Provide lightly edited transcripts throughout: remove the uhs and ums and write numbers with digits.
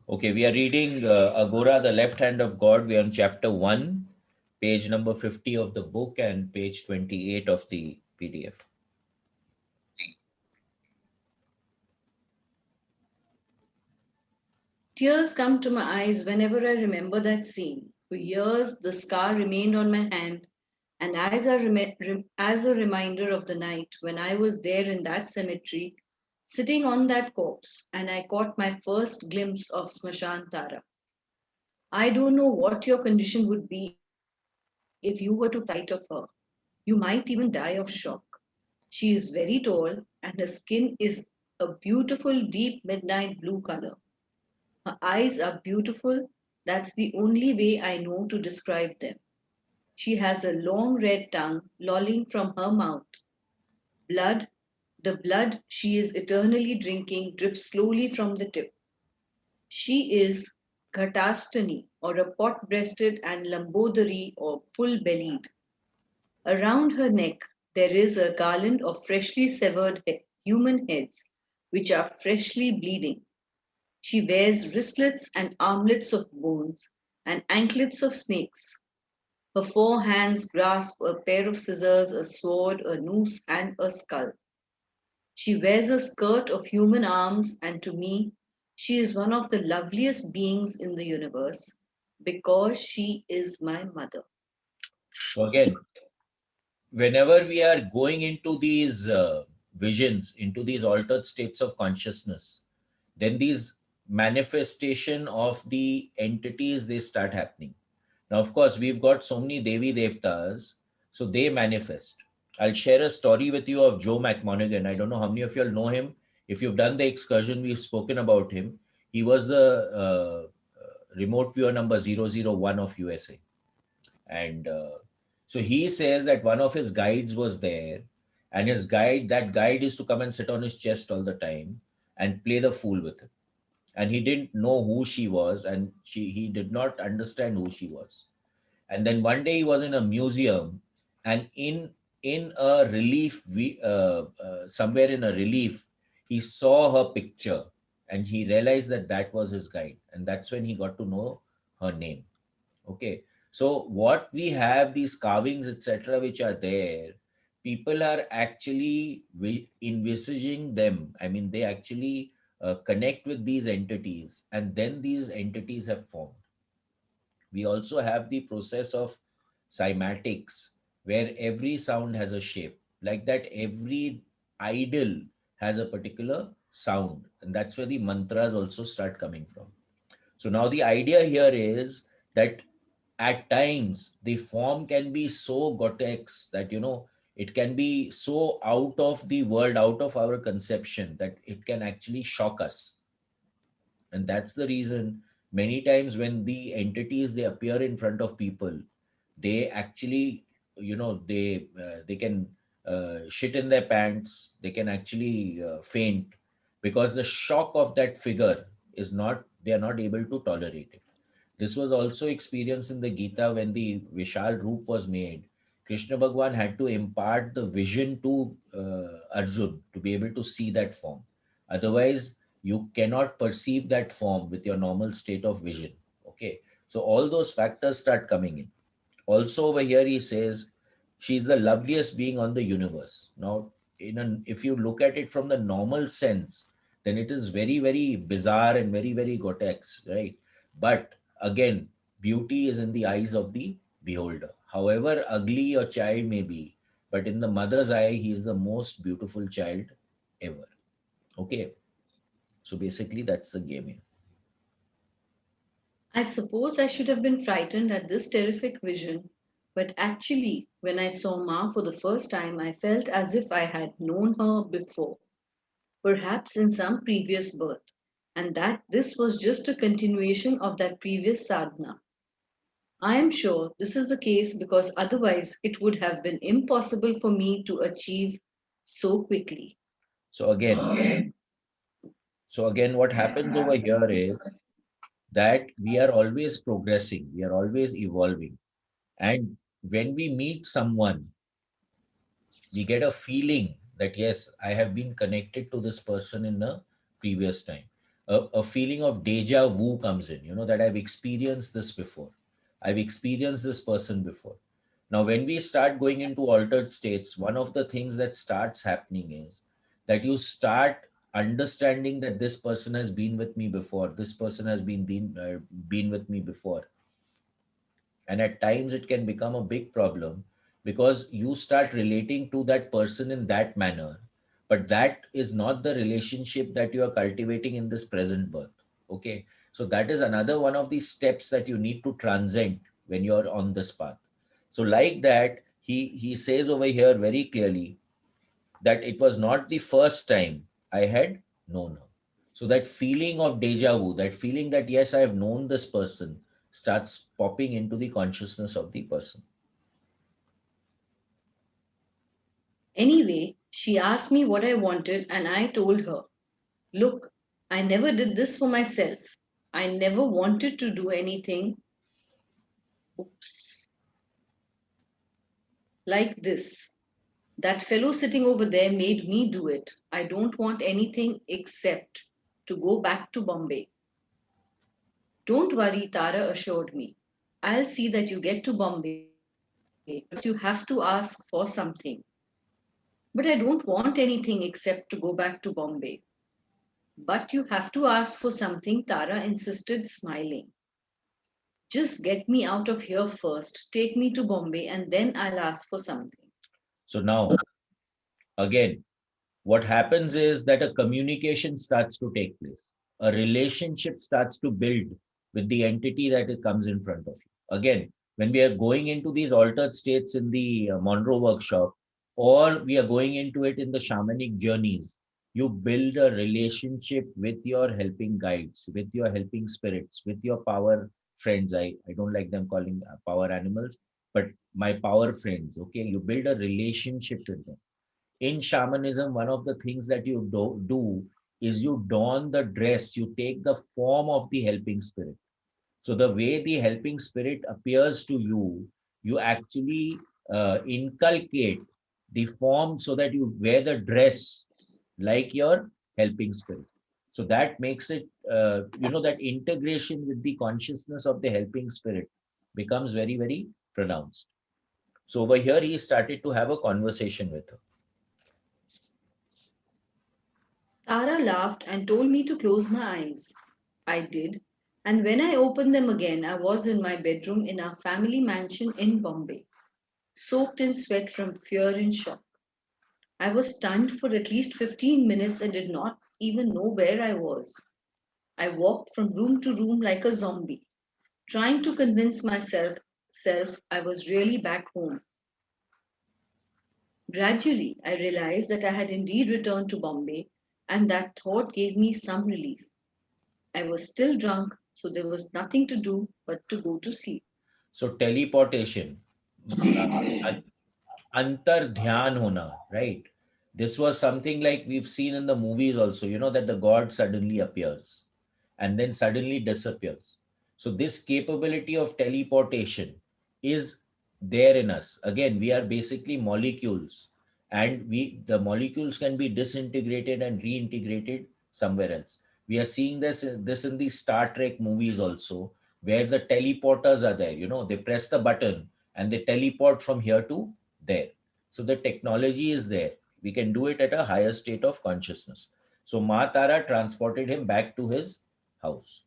Okay, we are reading Aghora, the left hand of God. We are on chapter 1, page number 50 of the book and page 28 of the PDF. Tears come to my eyes whenever I remember that scene. For years, the scar remained on my hand, and as a reminder of the night when I was there in that cemetery, sitting on that corpse, and I caught my first glimpse of Smashan Tara. I don't know what your condition would be if you were to catch sight of her. You might even die of shock. She is very tall, and her skin is a beautiful deep midnight blue color. Her eyes are beautiful. That's the only way I know to describe them. She has a long red tongue lolling from her mouth. Blood, the blood she is eternally drinking, drips slowly from the tip. She is Ghatastani, or a pot breasted, and Lambodari, or full bellied. Around her neck there is a garland of freshly severed human heads, which are freshly bleeding. She wears wristlets and armlets of bones and anklets of snakes. Her four hands grasp a pair of scissors, a sword, a noose, and a skull. She wears a skirt of human arms, and to me, she is one of the loveliest beings in the universe because she is my mother. So, again, whenever we are going into these visions, into these altered states of consciousness, then these manifestation of the entities, they start happening. Now, of course, we've got so many Devi Devtas, so they manifest. I'll share a story with you of Joe McMonaghan. I don't know how many of you all know him. If you've done the excursion, we've spoken about him. He was the remote viewer number 001 of USA. And so he says that one of his guides was there, and that guide used to come and sit on his chest all the time and play the fool with him. And he didn't know who she was, and he did not understand who she was. And then one day he was in a museum, and in a relief, somewhere in a relief, he saw her picture, and he realized that that was his guide, and that's when he got to know her name. Okay. So what we have, these carvings, etc., which are there, people are actually envisaging them. I mean, they actually connect with these entities, and then these entities have formed. We also have the process of cymatics, where every sound has a shape. Like that, every idol has a particular sound, and that's where the mantras also start coming from. So now the idea here is that at times the form can be so gotex that it can be so out of the world, out of our conception, that it can actually shock us. And that's the reason many times when the entities, they appear in front of people, they actually, they can shit in their pants, they can actually faint, because the shock of that figure is not, they are not able to tolerate it. This was also experienced in the Gita when the Vishal Roop was made. Krishna Bhagwan had to impart the vision to Arjun to be able to see that form. Otherwise, you cannot perceive that form with your normal state of vision. Okay. So all those factors start coming in. Also over here he says she's the loveliest being on the universe. Now, if you look at it from the normal sense, then it is very, very bizarre and very, very grotesque, right? But again, beauty is in the eyes of the beholder. However ugly your child may be, but in the mother's eye, he is the most beautiful child ever. Okay. So basically, that's the game here. I suppose I should have been frightened at this terrific vision, but actually, when I saw Ma for the first time, I felt as if I had known her before, perhaps in some previous birth, and that this was just a continuation of that previous sadhana. I am sure this is the case because otherwise it would have been impossible for me to achieve so quickly. So again, what happens over here is that we are always progressing, we are always evolving. And when we meet someone, we get a feeling that, yes, I have been connected to this person in a previous time. a feeling of deja vu comes in, that I've experienced this before. I've experienced this person before. Now, when we start going into altered states, one of the things that starts happening is that you start understanding that this person has been with me before, this person has been with me before. And at times it can become a big problem because you start relating to that person in that manner, but that is not the relationship that you are cultivating in this present birth. Okay, so that is another one of the steps that you need to transcend when you're on this path. So like that, he says over here very clearly that it was not the first time I had known her. So that feeling of deja vu, that feeling that yes, I have known this person, starts popping into the consciousness of the person. Anyway, she asked me what I wanted, and I told her, look, I never did this for myself. I never wanted to do anything, oops, like this. That fellow sitting over there made me do it. I don't want anything except to go back to Bombay. Don't worry, Tara assured me. I'll see that you get to Bombay, but first you have to ask for something. But I don't want anything except to go back to Bombay. But you have to ask for something, Tara insisted, smiling. Just get me out of here first, take me to Bombay, and then I'll ask for something. So now, again, what happens is that a communication starts to take place. A relationship starts to build with the entity that it comes in front of you. Again, when we are going into these altered states in the Monroe workshop, or we are going into it in the shamanic journeys, you build a relationship with your helping guides, with your helping spirits, with your power friends. I don't like them calling power animals, but my power friends. Okay, you build a relationship with them. In shamanism, one of the things that you do is you don the dress, you take the form of the helping spirit. So the way the helping spirit appears to you, you actually inculcate the form so that you wear the dress like your helping spirit. So that makes it, that integration with the consciousness of the helping spirit becomes very, very pronounced. So over here, he started to have a conversation with her. Tara laughed and told me to close my eyes. I did, and when I opened them again, I was in my bedroom in our family mansion in Bombay, soaked in sweat from fear and shock. I was stunned for at least 15 minutes and did not even know where I was. I walked from room to room like a zombie, trying to convince myself I was really back home. Gradually, I realized that I had indeed returned to Bombay, and that thought gave me some relief. I was still drunk, so there was nothing to do but to go to sleep. So teleportation, uh, an- antar dhyan hona, right? This was something like we've seen in the movies also, that the god suddenly appears and then suddenly disappears. So this capability of teleportation is there in us. Again, we are basically molecules, and the molecules can be disintegrated and reintegrated somewhere else. We are seeing this in the Star Trek movies also, where the teleporters are there. They press the button and they teleport from here to there. So the technology is there. We can do it at a higher state of consciousness. So Ma Tara transported him back to his house.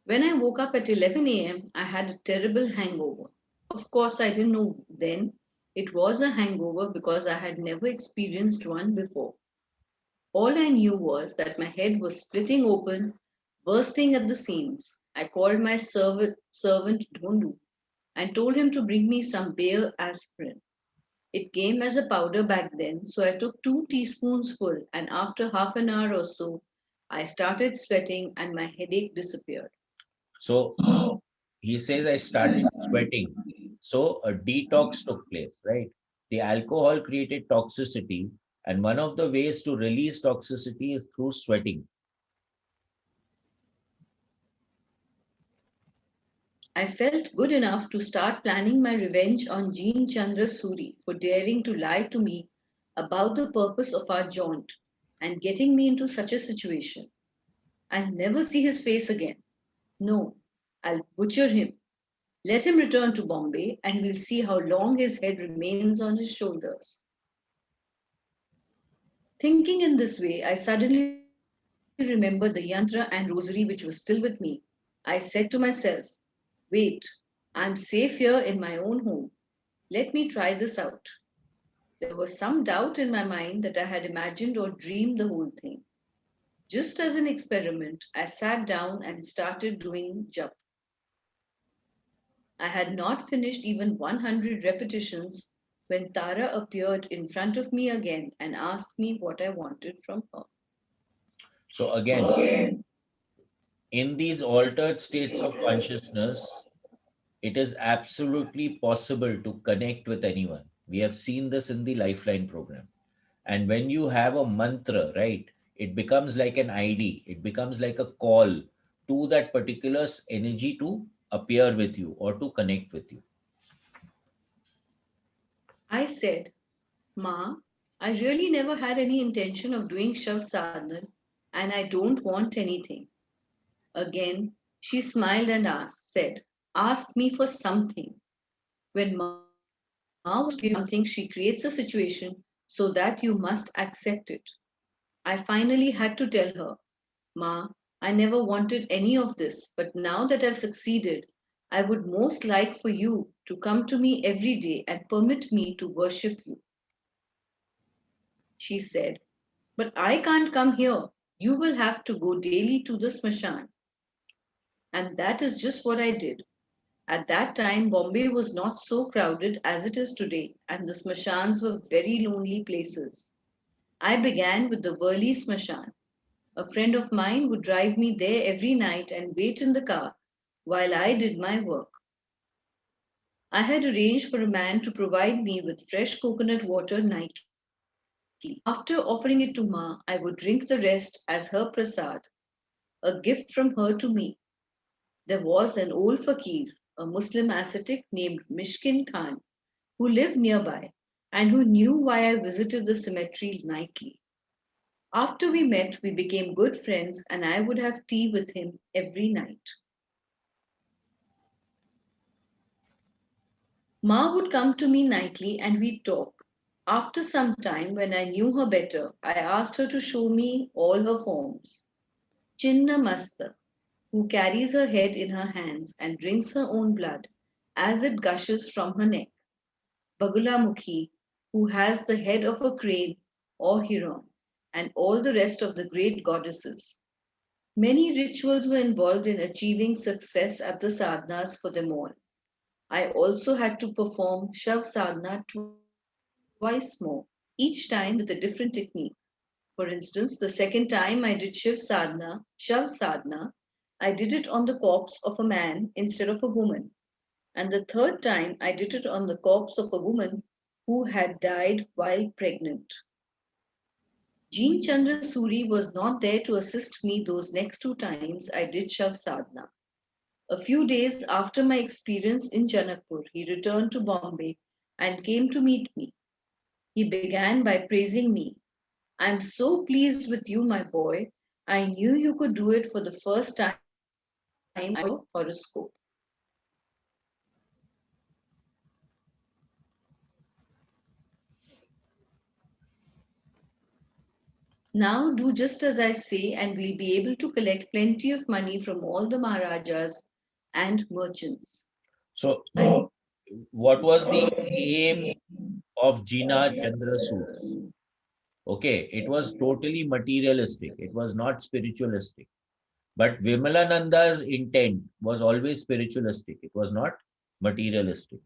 When I woke up at 11 a.m., I had a terrible hangover. Of course, I didn't know then it was a hangover because I had never experienced one before. All I knew was that my head was splitting open, bursting at the seams. I called my servant Dhondu and told him to bring me some Bayer aspirin. It came as a powder back then, so I took 2 teaspoons full, and after half an hour or so, I started sweating and my headache disappeared. So he says, I started sweating. So a detox took place, right? The alcohol created toxicity, and one of the ways to release toxicity is through sweating. I felt good enough to start planning my revenge on Jean Chandra Suri for daring to lie to me about the purpose of our jaunt and getting me into such a situation. I'll never see his face again. No, I'll butcher him. Let him return to Bombay and we'll see how long his head remains on his shoulders. Thinking in this way, I suddenly remembered the yantra and rosary which was still with me. I said to myself, wait, I'm safe here in my own home. Let me try this out. There was some doubt in my mind that I had imagined or dreamed the whole thing. Just as an experiment, I sat down and started doing jap. I had not finished even 100 repetitions when Tara appeared in front of me again and asked me what I wanted from her. So again, in these altered states of consciousness, it is absolutely possible to connect with anyone. We have seen this in the Lifeline program. And when you have a mantra, right, it becomes like an ID, it becomes like a call to that particular energy to appear with you or to connect with you. I said, Ma, I really never had any intention of doing Shav Sadhana and I don't want anything. Again, she smiled and said, ask me for something. When Ma wants to give you something, she creates a situation so that you must accept it. I finally had to tell her, Ma, I never wanted any of this, but now that I've succeeded, I would most like for you to come to me every day and permit me to worship you. She said, but I can't come here. You will have to go daily to the smashan. And that is just what I did. At that time, Bombay was not so crowded as it is today, and the smashans were very lonely places. I began with the Worli Smashan. A friend of mine would drive me there every night and wait in the car while I did my work. I had arranged for a man to provide me with fresh coconut water nightly. After offering it to Ma, I would drink the rest as her prasad, a gift from her to me. There was an old fakir, a Muslim ascetic named Mishkin Khan, who lived nearby and who knew why I visited the cemetery nightly. After we met, we became good friends, and I would have tea with him every night. Ma would come to me nightly and we'd talk. After some time, when I knew her better, I asked her to show me all her forms. Chinna Masta, who carries her head in her hands and drinks her own blood as it gushes from her neck. Bagulamukhi, who has the head of a crane or heron, and all the rest of the great goddesses. Many rituals were involved in achieving success at the sadhanas for them all. I also had to perform Shav sadhana twice more, each time with a different technique. For instance, the second time I did Shav sadhana, I did it on the corpse of a man instead of a woman. And the third time I did it on the corpse of a woman who had died while pregnant. Jean Chandra Suri was not there to assist me those next two times I did Shav sadhana. A few days after my experience in Janakpur, he returned to Bombay and came to meet me. He began by praising me. I'm so pleased with you, my boy. I knew you could do it for the first time I saw your horoscope. Now do just as I say, and we'll be able to collect plenty of money from all the Maharajas and merchants. So, I what was the aim of Jina Chandra Sud? Okay, it was totally materialistic, it was not spiritualistic. But Vimalananda's intent was always spiritualistic, it was not materialistic.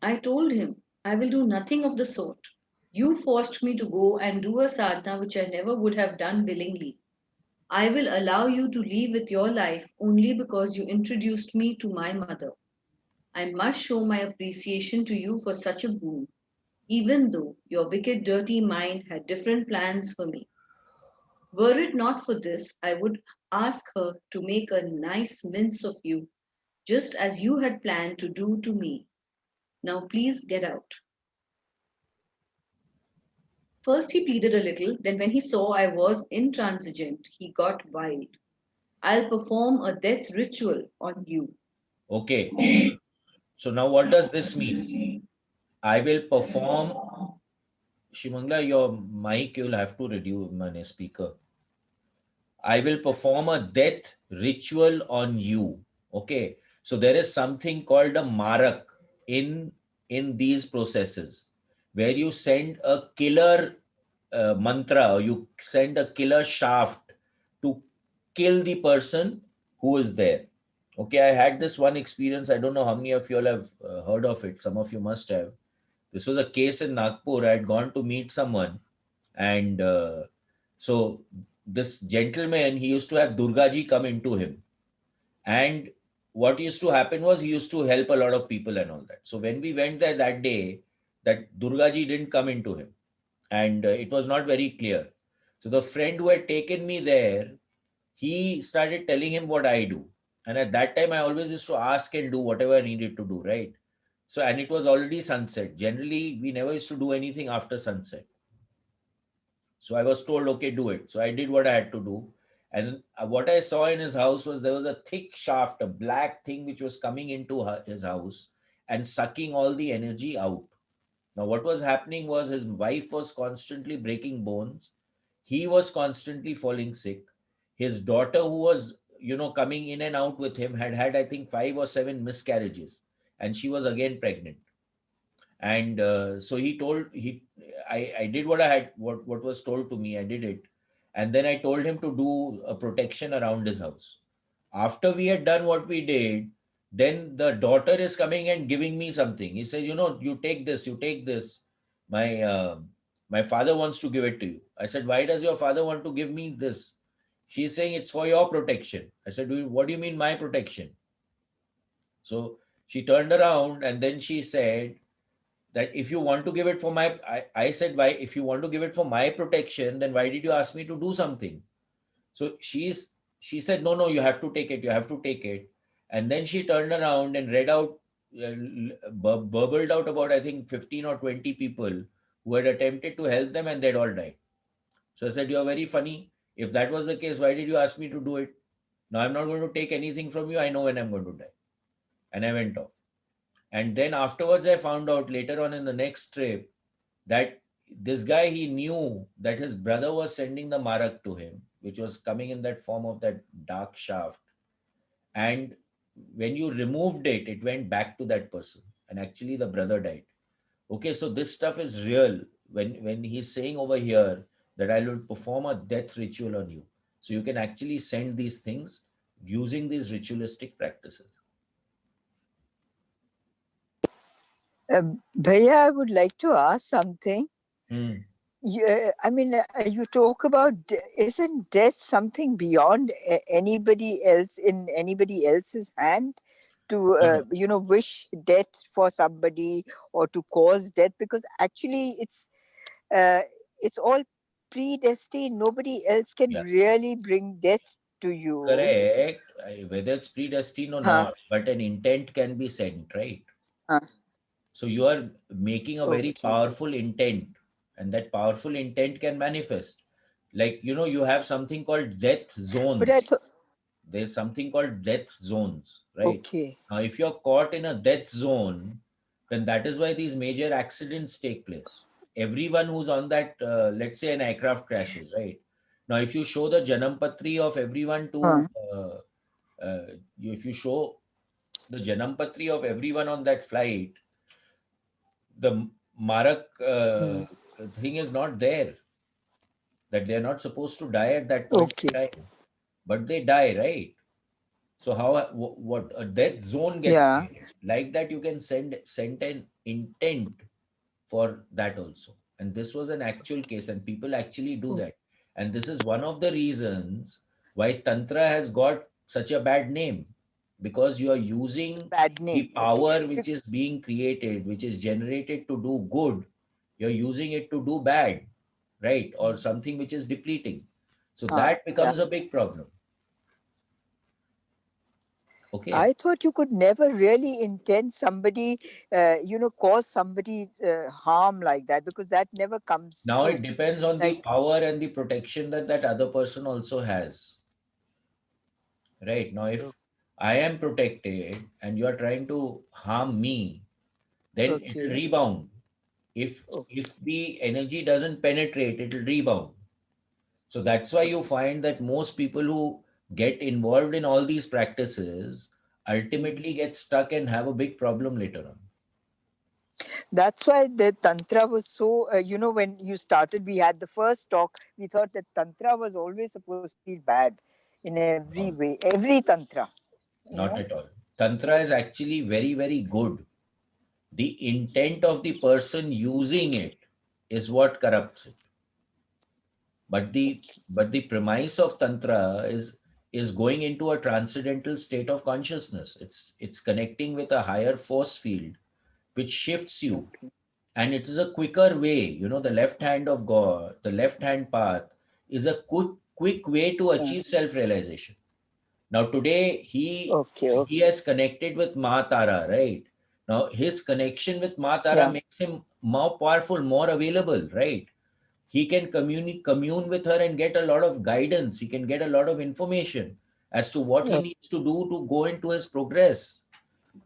I told him, I will do nothing of the sort. You forced me to go and do a sadhana which I never would have done willingly. I will allow you to leave with your life only because you introduced me to my mother. I must show my appreciation to you for such a boon, even though your wicked, dirty mind had different plans for me. Were it not for this, I would ask her to make a nice mince of you, just as you had planned to do to me. Now please get out. First, he pleaded a little, then, when he saw I was intransigent, he got wild. I'll perform a death ritual on you. Okay. So now what does this mean? I will perform. Shimangla, your mic, you'll have to reduce my speaker. I will perform a death ritual on you. Okay. So there is something called a marak in these processes where you send a killer mantra, or you send a killer shaft to kill the person who is there. Okay, I had this one experience. I don't know how many of you all have heard of it. Some of you must have. This was a case in Nagpur. I had gone to meet someone, and so this gentleman, he used to have Durgaji come into him. And what used to happen was he used to help a lot of people and all that. So when we went there that day, that Durgaji didn't come into him. And it was not very clear. So the friend who had taken me there, he started telling him what I do. And at that time, I always used to ask and do whatever I needed to do, right? So, and it was already sunset. Generally, we never used to do anything after sunset. So I was told, okay, do it. So I did what I had to do. And what I saw in his house was there was a thick shaft, a black thing which was coming into his house and sucking all the energy out. Now, what was happening was his wife was constantly breaking bones. He was constantly falling sick. His daughter, who was, coming in and out with him, had had, I think, 5 or 7 miscarriages. And she was again pregnant. And so I did what I had, what was told to me. I did it. And then I told him to do a protection around his house. After we had done what we did, then the daughter is coming and giving me something. He says, you take this, you take this. My father wants to give it to you. I said, why does your father want to give me this? She's saying it's for your protection. I said, what do you mean my protection? So she turned around and then she said that if you want to give it for I said, why, if you want to give it for my protection, then why did you ask me to do something? So she said, no, no, you have to take it, you have to take it. And then she turned around and read out, burbled out about, I think, 15 or 20 people who had attempted to help them, and they'd all died. So I said, you're very funny. If that was the case, why did you ask me to do it? Now I'm not going to take anything from you. I know when I'm going to die. And I went off. And then afterwards, I found out later on in the next trip that this guy, he knew that his brother was sending the marak to him, which was coming in that form of that dark shaft. And when you removed it, it went back to that person. And actually, the brother died. Okay, so this stuff is real. When he's saying over here that I will perform a death ritual on you. So you can actually send these things using these ritualistic practices. Bhaiya, I would like to ask something. Hmm. I mean, you talk about, isn't death something beyond anybody else, in anybody else's hand, to No, no. wish death for somebody or to cause death? Because actually uh, it's all predestined. Nobody else can Yeah. really bring death to you. Correct. Whether it's predestined or Huh, not, but an intent can be sent, right? huh, So you are making a very okay. powerful intent, and that powerful intent can manifest. Like, you have something called death But I zones. thought, There's something called death zones, right? okay. Now, if you're caught in a death zone, then that is why these major accidents take place. Everyone who's on that, let's say an aircraft crashes, right? Now, if you show the Janampatri of everyone to, Huh, if you show the Janampatri of everyone on that flight, the Marak hmm, thing is not there, that they're not supposed to die at that point okay. in time, but they die, right? So how what a death zone gets Yeah. created. Like that, you can send an intent for that also. And this was an actual case, and people actually do Oh, that. And this is one of the reasons why Tantra has got such a bad name, because you are using bad the name. Okay. power which is being created, which is generated to do good, you're using it to do bad, right? Or something which is depleting. So that Yeah. becomes a big problem. Okay. I thought you could never really intend somebody, cause somebody harm like that, because that never comes Now it true. depends on the Like, power and the protection that that other person also has. Right. Now, if I am protected and you are trying to harm me, then it will okay, rebound. okay. If the energy doesn't penetrate, it will rebound. So that's why you find that most people who get involved in all these practices ultimately get stuck and have a big problem later on. That's why the Tantra was so, when you started, we had the first talk, we thought that Tantra was always supposed to be bad in every No, way, every Tantra, not at all. Tantra is actually very, very good. The intent of the person using it is what corrupts it. But the Okay. premise of Tantra is going into a transcendental state of consciousness. It's connecting with a higher force field which shifts you, Okay. and it is a quicker way. You know, the left hand of God, the left hand path is a quick way to Uh, achieve self-realization. Now today okay, he okay. has connected with Ma Tara, right? Now his connection with Ma Tara Yeah. makes him more powerful, more available, right? He can commune with her and get a lot of guidance. He can get a lot of information as to what he Oh, needs to do to go into his progress.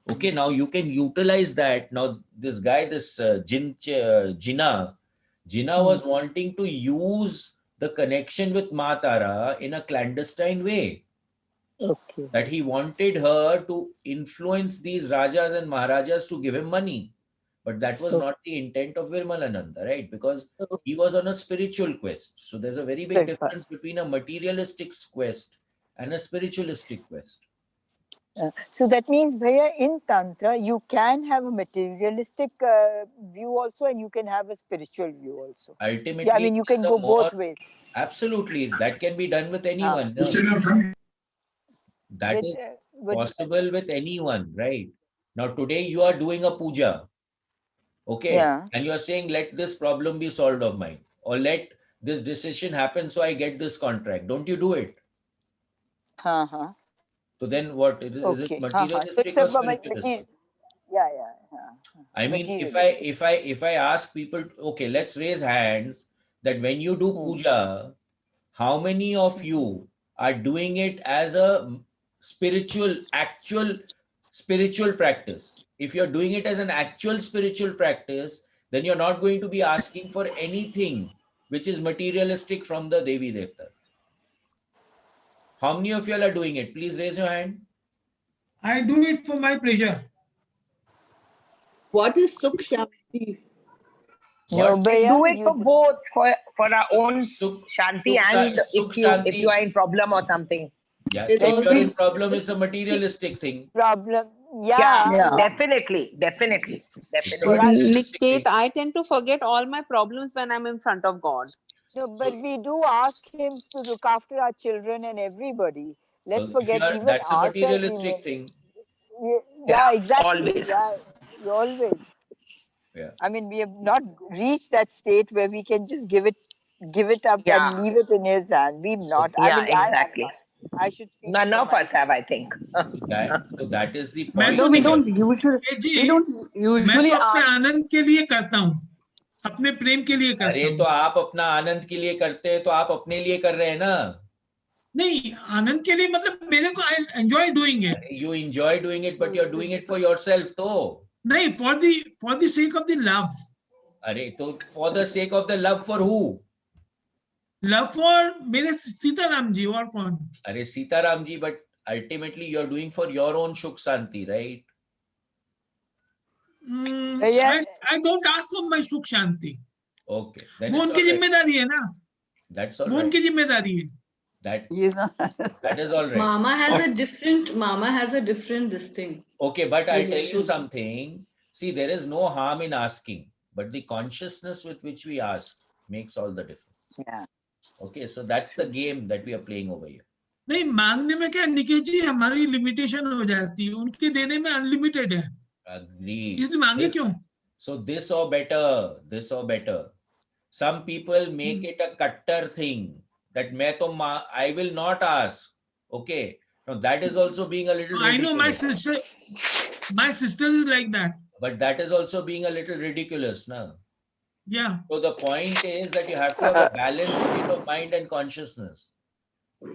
Okay, now you can utilize that. Now this guy, this Jinnah mm, was wanting to use the connection with Matara in a clandestine way, okay. that he wanted her to influence these rajas and maharajas to give him money. But that was Okay. not the intent of Virmalananda, right? Because Okay. he was on a spiritual quest. So there's a very big Right, fine. difference between a materialistic quest and a spiritualistic quest. So that means, Bhaiya, in Tantra, you can have a materialistic view also, and you can have a spiritual view also. Yeah, I Ultimately, mean, it you is can a go more, both ways. absolutely, that can be done with Huh. anyone. No? That With, is with, possible with anyone, right? Now, today you are doing a puja, okay, yeah. and you are saying, let this problem be solved of mine, or let this decision happen so I get this contract. Don't you do it? Uh-huh. So then what? Is it Okay. Uh-huh. So it's materialistic a or material. spiritualistic? Yeah, yeah. I mean, Materialistic. if I ask people, okay, let's raise hands that when you do Hmm. puja, how many of Mhm. you are doing it as a spiritual, actual spiritual practice? If you're doing it as an actual spiritual practice, then you're not going to be asking for anything which is materialistic from the Devi Devta. How many of you all are doing it? Please raise your hand. I do it for my pleasure. What is Sukh Shanti? No, What? We do Bhaiya, it for you. both, for our own Sukh, shanti, and Sukh if you Shanti. are in problem or something. Yeah, It if Then you're also in you problem, is it's a materialistic thing. problem. yeah, Yeah, Yeah. yeah. definitely, definitely, It's a But definitely. materialistic Niket, thing. I tend to forget all my problems when I'm in front of God. no, So, but we do ask him to look after our children and everybody. Let's so if forget you are, even that's a ourselves. materialistic thing. Yeah, Yeah, exactly. always. Yeah, always. Yeah. I mean, we have not reached that state where we can just give it up Yeah, and leave it in his hand. We've So not. I yeah, mean, I have exactly. not. I should speak None for of us myself. have, I think. that is the मैं point तो No, we here. don't usually we ji, don't मैं usually तो अपने ask. आनंद के लिए करता हूँ, अपने प्रेम के लिए करता अरे तो हूँ. आप अपना आनंद के लिए करते हैं, तो आप अपने लिए कर रहे हैं ना. नहीं, आनंद के लिए मतलब मेरे को I enjoy doing it. You enjoy doing it, but you're doing it for yourself तो. नहीं, for the sake of the love. अरे तो for the sake of the love for who? Love for मेरे सीताराम जी, और कौन? अरे Sitaram ji, but ultimately you're doing for your own Sukh Shanti, right? Yeah, I don't ask for my सुख शांति. Okay, then वो it's उनकी all right. जिम्मेदारी है ना, That's all वो right. उनकी जिम्मेदारी है. That You know, that is all right. Mama has a different this thing. Okay, but I'll tell you Relation. something. See, there is no harm in asking, but the consciousness with which we ask makes all the difference. yeah. Okay, so that's the game that we are playing over here. नहीं, मांगने में क्या निकेत जी, हमारी limitation हो जाती है, उनके देने में अनलिमिटेड है, Agreed. इसलिए मांगे क्यों? So this or better, this or better. Some people make it a cutter thing that I will not ask. Okay. Now that is also being a little I know ridiculous. my sister is like that. But that is also being a little ridiculous now. Yeah. So the point is that you have to have a balanced state of mind and consciousness.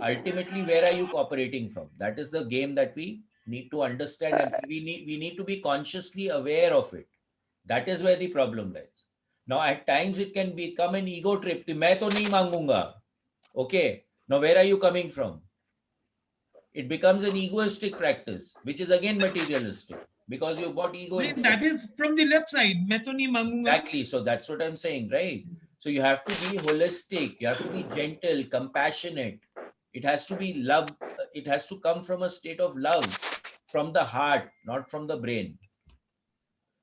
Ultimately, where are you cooperating from? That is the game that we need to understand, and we need to be consciously aware of it. That is where the problem lies. Now, at times it can become an ego trip. मैं तो नहीं मांगूंगा. Okay. Now, where are you coming from? It becomes an egoistic practice, which is again materialistic because you've got ego नहीं, into that it. is from the left side. मैं तो नहीं मांगूंगा. Exactly. So that's what I'm saying, right? So you have to be holistic. You have to be gentle, compassionate. It has to be love. It has to come from a state of love, from the heart, not from the brain.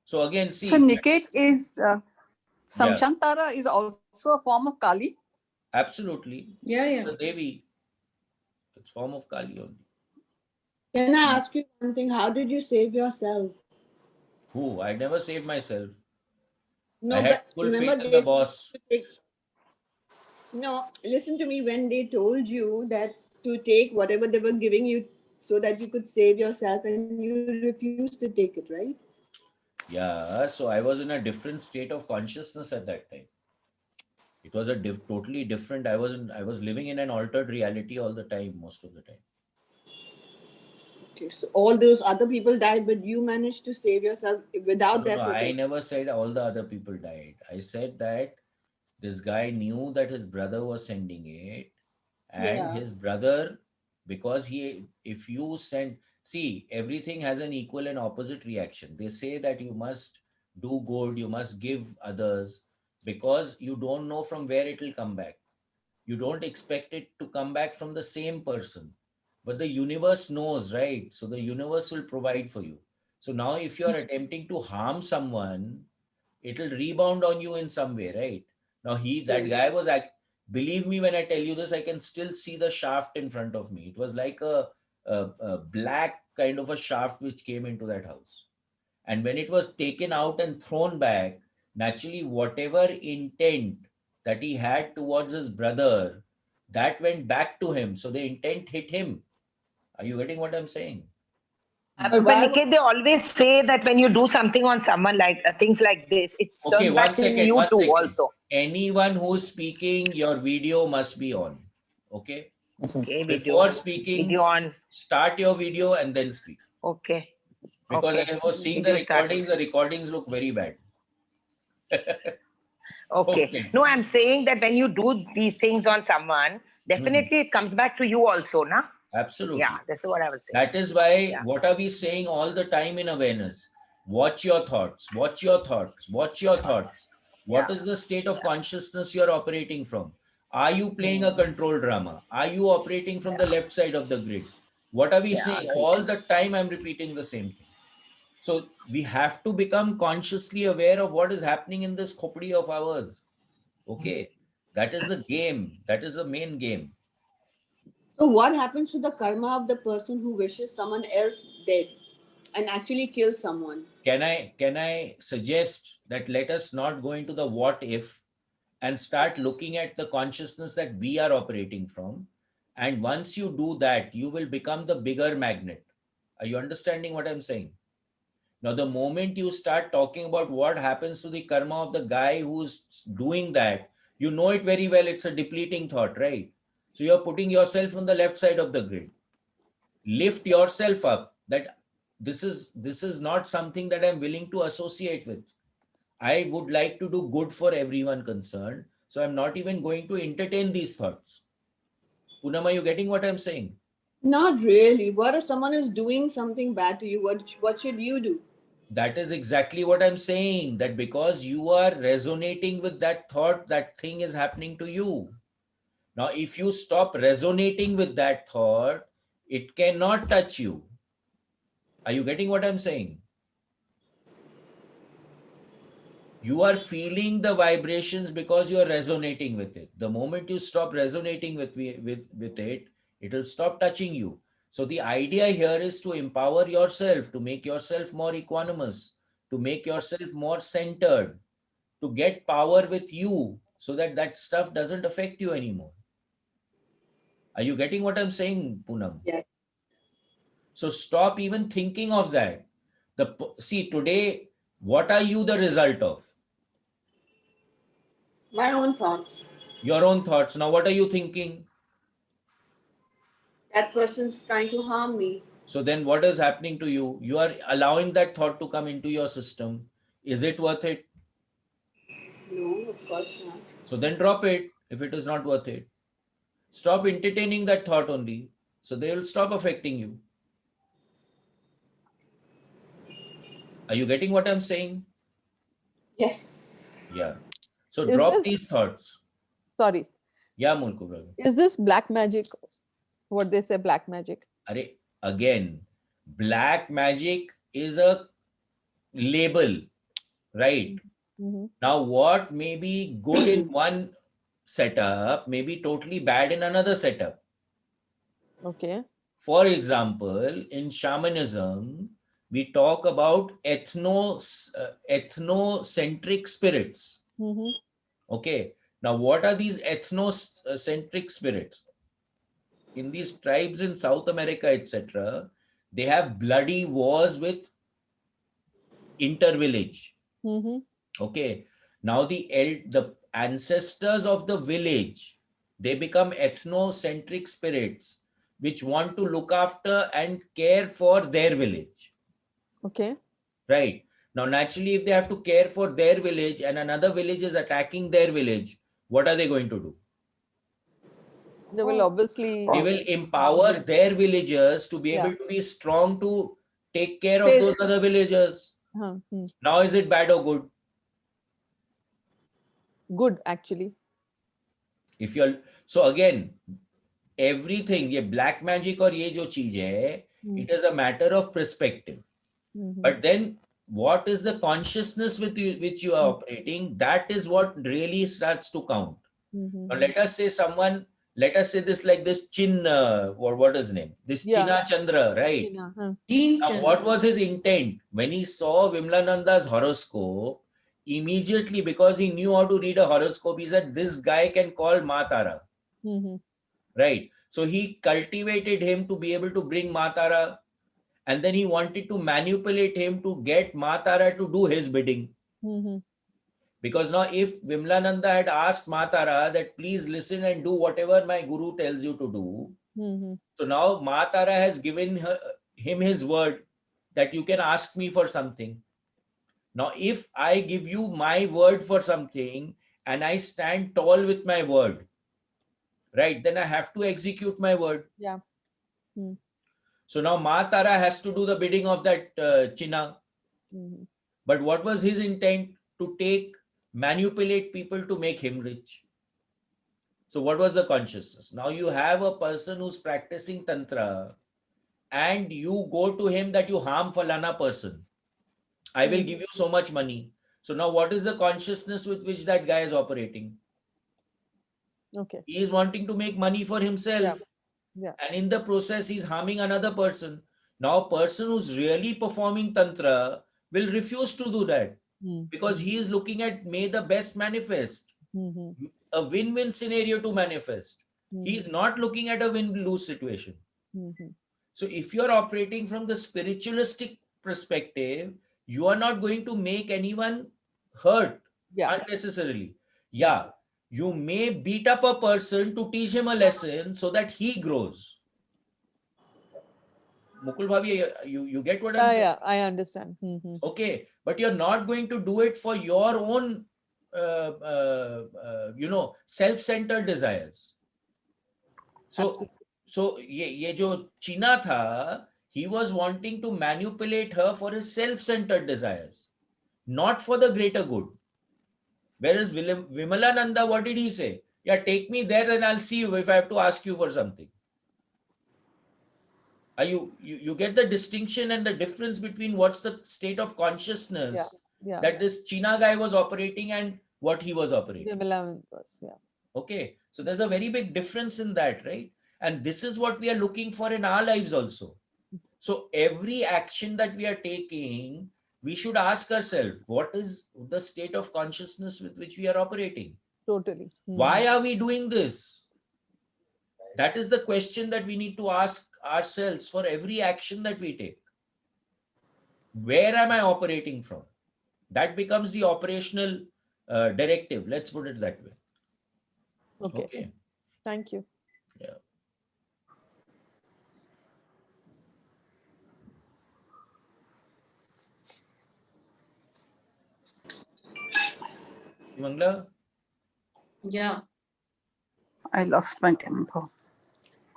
So again, see. So Niket is Yeah, Samshantara is also a form of Kali. absolutely. Yeah. The Devi, it's form of Kali only. Can I ask you one thing? How did you save yourself? Who? I never saved myself. No, I had but full remember faith in the boss. No, listen to me. When they told you that to take whatever they were giving you so that you could save yourself, and you refused to take it, right? Yeah, so I was in a different state of consciousness at that time. It was a totally different. I was living in an altered reality all the time, most of the time. Okay, so all those other people died, but you managed to save yourself without No, that. I never said all the other people died. I said that this guy knew that his brother was sending it, and Yeah. his brother, because if you send, see, everything has an equal and opposite reaction. They say that you must do good, you must give others, because you don't know from where it will come back. You don't expect it to come back from the same person, but the universe knows, right? So the universe will provide for you. So now if you are attempting to harm someone, it will rebound on you in some way, right? Now that guy was, believe me when I tell you this, I can still see the shaft in front of me. It was like a black kind of a shaft which came into that house. And when it was taken out and thrown back, naturally, whatever intent that he had towards his brother, that went back to him. So the intent hit him. Are you getting what I'm saying? But Niket, they always say that when you do something on someone like things like this, it Okay, turns back in you one too second. also. Anyone who's speaking, your video must be on. Okay? Okay, Before speaking, video on. start your video and then speak. Okay. Because Okay. I was seeing Video the recordings look very bad. Okay. No, I'm saying that when you do these things on someone, definitely it comes back to you also, na? Absolutely. Yeah, that's what I was saying. That is why, Yeah. what are we saying all the time in awareness? Watch your thoughts, watch your thoughts, watch your thoughts. What is the state of consciousness you're operating from? Are you playing a control drama? Are you operating from the left side of the grid? What are we saying? All the time I'm repeating the same thing. So we have to become consciously aware of what is happening in this khopdi of ours. Okay. That is the game. That is the main game. So what happens to the karma of the person who wishes someone else dead and actually kills someone? Can I suggest that let us not go into the what if and start looking at the consciousness that we are operating from? And once you do that, you will become the bigger magnet. Are you understanding what I'm saying? Now, the moment you start talking about what happens to the karma of the guy who's doing that, you know it very well. It's a depleting thought, right? So you're putting yourself on the left side of the grid. Lift yourself up that this is not something that I'm willing to associate with. I would like to do good for everyone concerned. So I'm not even going to entertain these thoughts. Poonam, are you getting what I'm saying? Not really. What if someone is doing something bad to you? What should you do? That is exactly what I'm saying. That because you are resonating with that thought, that thing is happening to you. Now, if you stop resonating with that thought, it cannot touch you. Are you getting what I'm saying? You are feeling the vibrations because you are resonating with it. The moment you stop resonating with it, it will stop touching you. So the idea here is to empower yourself, to make yourself more equanimous, to make yourself more centered, to get power with you so that that stuff doesn't affect you anymore. Are you getting what I'm saying, Poonam? Yes. So stop even thinking of that. See, today, what are you the result of? My own thoughts. Your own thoughts. Now, what are you thinking? That person's trying to harm me. So then what is happening to you? You are allowing that thought to come into your system. Is it worth it? No, of course not. So then drop it if it is not worth it. Stop entertaining that thought only. So they will stop affecting you. Are you getting what I'm saying? Yes. Yeah. So Is drop this, these thoughts. sorry, Yeah, Mulku brother. is this black magic? What they say, black magic? Again, black magic is a label, right? Mm-hmm. Now, what may be good in one setup may be totally bad in another setup. Okay. For example, in shamanism, we talk about ethnocentric spirits. Mm-hmm. Okay. Now, what are these ethnocentric spirits? In these tribes in South America, etc., they have bloody wars with intervillage. Mm-hmm. Okay. Now the ancestors of the village, they become ethnocentric spirits which want to look after and care for their village. Okay. Right. Now, naturally, if they have to care for their village and another village is attacking their village, what are they going to do? They will obviously They will empower them. their villagers to be Yeah. able to be strong to take care of They- those other villagers. Now, is it bad or good? Good, actually. If you're so again, everything, ये black magic और ये जो चीज है, it is a matter of perspective. But then, what is the consciousness with which you are operating? That is what really starts to count. Now, let us say this like this Chin, what is his name? This Yeah. China Chandra, right? Now, what was his intent? When he saw Vimlananda's horoscope, immediately, because he knew how to read a horoscope, he said, this guy can call Ma Tara. Mm-hmm. Right? So he cultivated him to be able to bring Ma Tara, and then he wanted to manipulate him to get Ma Tara to do his bidding. Mm-hmm. Because now if Vimlananda had asked Ma Tara that please listen and do whatever my guru tells you to do, Mm-hmm. so now Ma Tara has given him his word that you can ask me for something. Now, if I give you my word for something and I stand tall with my word, right, then I have to execute my word. Yeah. So now Ma Tara has to do the bidding of that China. Mm-hmm. But what was his intent? To manipulate people to make him rich. So what was the consciousness? Now you have a person who's practicing Tantra and you go to him that you harm Falana person. I will give you so much money. So now what is the consciousness with which that guy is operating? Okay. He is wanting to make money for himself. Yeah. And in the process, he's harming another person. Now, a person who's really performing Tantra will refuse to do that because he is looking at may the best manifest, a win-win scenario to manifest. He is not looking at a win-lose situation. So if you're operating from the spiritualistic perspective, you are not going to make anyone hurt unnecessarily. Yeah, you may beat up a person to teach him a lesson so that he grows. Mukul Bhavi, you get what I'm saying? Yeah, I understand. Okay, but you're not going to do it for your own, self-centered desires. So ये जो China था, he was wanting to manipulate her for his self-centered desires, not for the greater good. Whereas Vimalananda, what did he say? Yeah, take me there and I'll see you if I have to ask you for something. Are you get the distinction and the difference between what's the state of consciousness that this China guy was operating and what he was operating? Okay, so there's a very big difference in that, right? And this is what we are looking for in our lives also. So every action that we are taking, we should ask ourselves, what is the state of consciousness with which we are operating? Totally. Why are we doing this? That is the question that we need to ask ourselves for every action that we take. Where am I operating from? That becomes the operational directive. Let's put it that way. Okay. Okay. Thank you. Yeah. Shimangla? Yeah, I lost my temper.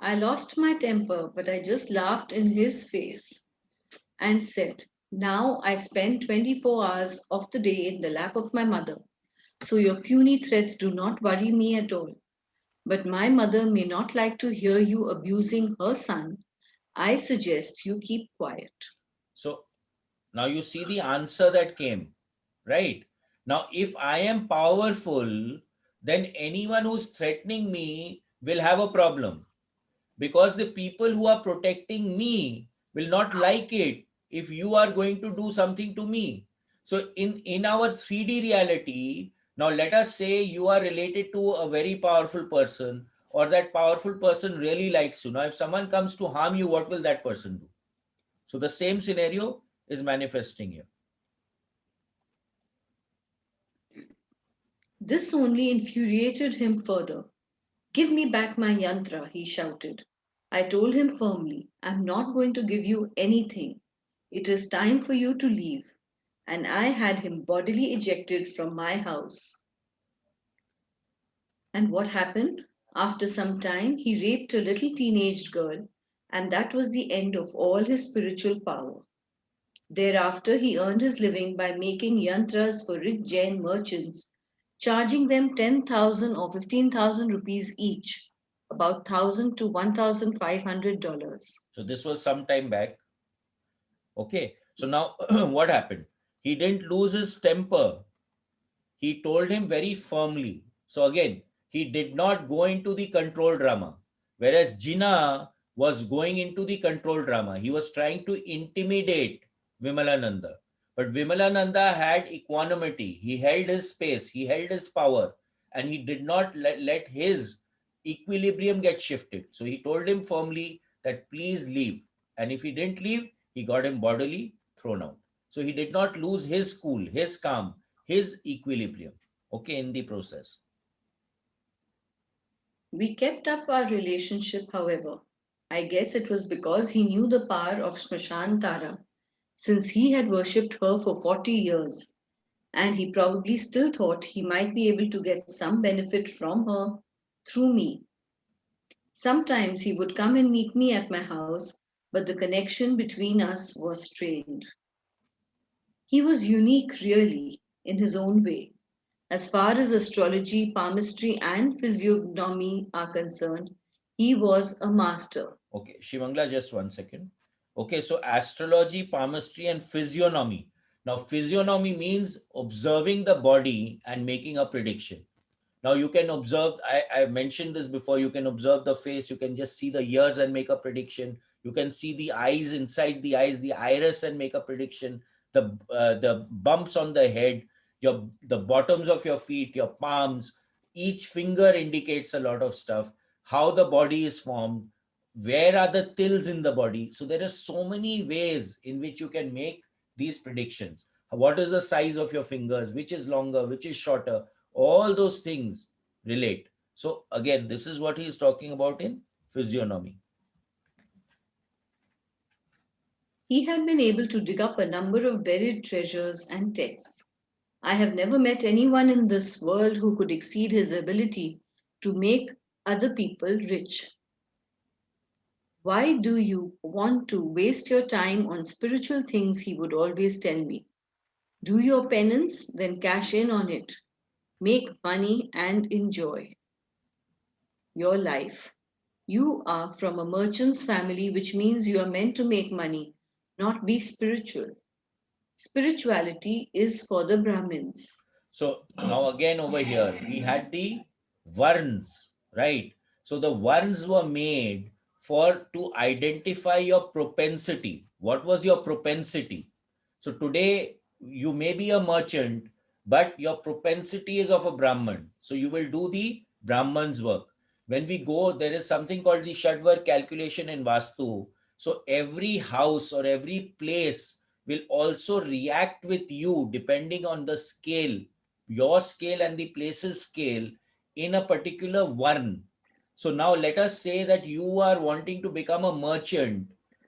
I lost my temper, but I just laughed in his face and said, "Now I spend 24 hours of the day in the lap of my mother, so your puny threats do not worry me at all. But my mother may not like to hear you abusing her son. I suggest you keep quiet." So now you see the answer that came, right? Now, if I am powerful, then anyone who's threatening me will have a problem, because the people who are protecting me will not like it if you are going to do something to me. So in our 3D reality, now let us say you are related to a very powerful person, or that powerful person really likes you. Now if someone comes to harm you, what will that person do? So the same scenario is manifesting here. This only infuriated him further. "Give me back my yantra," he shouted. I told him firmly, "I'm not going to give you anything. It is time for you to leave." And I had him bodily ejected from my house. And what happened? After some time, he raped a little teenaged girl, and that was the end of all his spiritual power. Thereafter, he earned his living by making yantras for rich Jain merchants, charging them 10,000 or 15,000 rupees each, about 1,000 to $1,500. So this was some time back. Okay. So now what happened? He didn't lose his temper. He told him very firmly. So again, he did not go into the control drama. Whereas Jinnah was going into the control drama. He was trying to intimidate Vimalananda. But Vimalananda had equanimity. He held his space. He held his power. And he did not let his equilibrium get shifted. So he told him firmly that please leave. And if he didn't leave, he got him bodily thrown out. So he did not lose his cool, his calm, his equilibrium, okay, in the process. We kept up our relationship, however. I guess it was because he knew the power of Smashan Tara, since he had worshipped her for 40 years, and he probably still thought he might be able to get some benefit from her through me. Sometimes he would come and meet me at my house, but the connection between us was strained. He was unique, really, in his own way. As far as astrology, palmistry, and physiognomy are concerned, he was a master. Okay, Shivangla, just 1 second. Okay, so astrology, palmistry, and physiognomy. Now, physiognomy means observing the body and making a prediction. Now, you can observe, I mentioned this before, you can observe the face, you can just see the ears and make a prediction. You can see the eyes, inside the eyes, the iris, and make a prediction. The bumps on the head, the bottoms of your feet, your palms, each finger indicates a lot of stuff. How the body is formed, where are the tills in the body. So there are so many ways in which you can make these predictions. What is the size of your fingers, which is longer, which is shorter, all those things relate. So again, this is what he is talking about in physiognomy. He had been able to dig up a number of buried treasures and texts. I have never met anyone in this world who could exceed his ability to make other people rich. "Why do you want to waste your time on spiritual things?" he would always tell me. "Do your penance, then cash in on it. Make money and enjoy your life. You are from a merchant's family, which means you are meant to make money, not be spiritual. Spirituality is for the Brahmins." So now again over here, we had the Varns, right? So the Varns were made for to identify your propensity. What was your propensity? So today you may be a merchant, but your propensity is of a Brahman. So you will do the Brahman's work. when we go, there is something called the Shadvar calculation in Vastu. So every house or every place will also react with you depending on the scale, your scale and the place's scale in a particular Varn. So now let us say that you are wanting to become a merchant,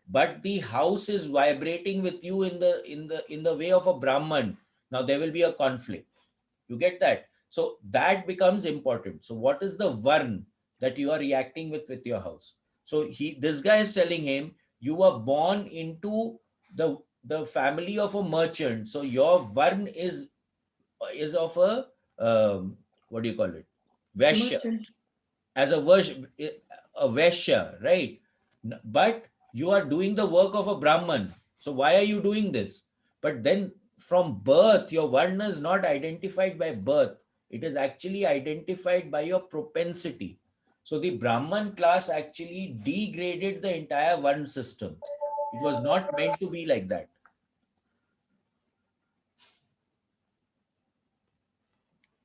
but the house is vibrating with you in the way of a Brahman. Now there will be a conflict. You get that? So that becomes important. So what is the Varn that you are reacting with your house? So this guy is telling him, you were born into the family of a merchant. So your Varn is of a what do you call it? Vaishya, Merchant. as a Vaishya, right? But you are doing the work of a Brahman. So why are you doing this? But then from birth, your Varna is not identified by birth. It is actually identified by your propensity. So the Brahman class actually degraded the entire Varna system. It was not meant to be like that.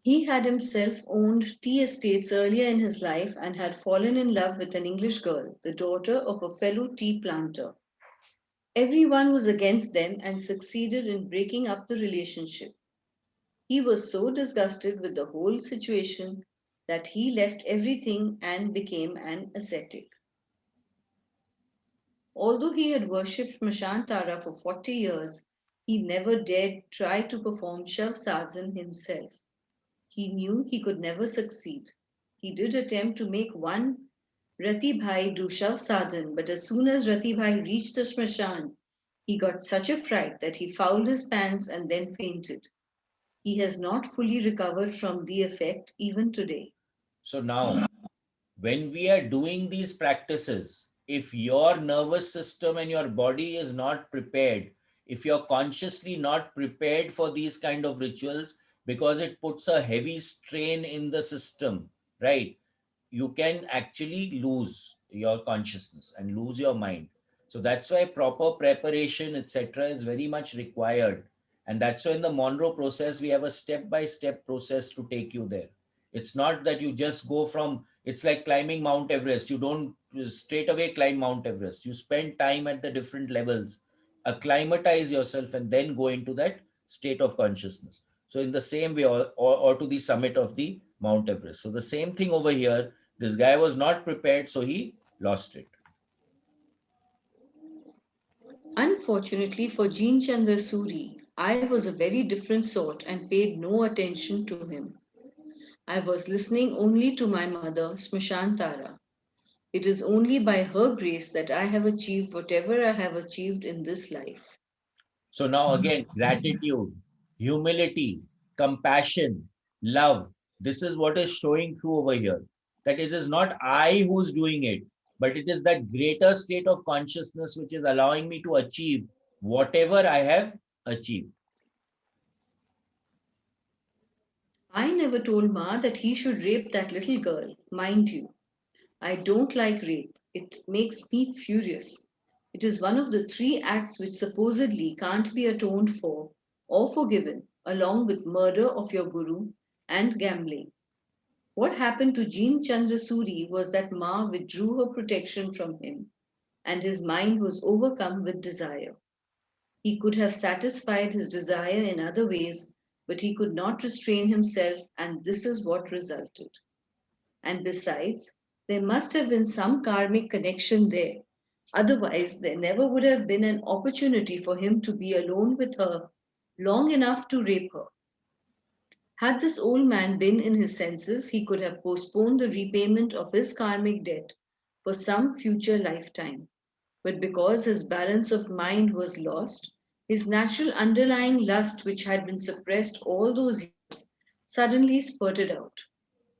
He had himself owned tea estates earlier in his life and had fallen in love with an English girl, the daughter of a fellow tea planter. Everyone was against them and succeeded in breaking up the relationship. He was so disgusted with the whole situation that he left everything and became an ascetic. Although he had worshipped Mashantara for 40 years, he never dared try to perform Shav Sadhan himself. He knew he could never succeed. He did attempt to make one Rati Bhai do Shav Sadhan, but as soon as Rati Bhai reached the Smashan, he got such a fright that he fouled his pants and then fainted. He has not fully recovered from the effect even today. So now, when we are doing these practices, if your nervous system and your body is not prepared, if you're consciously not prepared for these kind of rituals, because it puts a heavy strain in the system, right? You can actually lose your consciousness and lose your mind. So that's why proper preparation, etc., is very much required. And that's why in the Monroe process, we have a step by step process to take you there. It's not that you just go from, it's like climbing Mount Everest. You don't straight away climb Mount Everest. You spend time at the different levels, acclimatize yourself, and then go into that state of consciousness. So in the same way, or to the summit of the Mount Everest. So the same thing over here. This guy was not prepared, so he lost it. Unfortunately for Jean Chandra Suri, I was a very different sort and paid no attention to him. I was listening only to my mother, Smashantara. It is only by her grace that I have achieved whatever I have achieved in this life. So now again, gratitude, humility, compassion, love. This is what is showing through over here. That it is not I who's doing it, but it is that greater state of consciousness which is allowing me to achieve whatever I have achieved. I never told Ma that he should rape that little girl, mind you. I don't like rape. It makes me furious. It is one of the three acts which supposedly can't be atoned for or forgiven, along with murder of your guru and gambling. What happened to Jean Chandra Suri was that Ma withdrew her protection from him, and his mind was overcome with desire. He could have satisfied his desire in other ways, but he could not restrain himself, and this is what resulted. And besides, there must have been some karmic connection there. Otherwise, there never would have been an opportunity for him to be alone with her long enough to rape her. Had this old man been in his senses, he could have postponed the repayment of his karmic debt for some future lifetime. But because his balance of mind was lost, his natural underlying lust, which had been suppressed all those years, suddenly spurted out.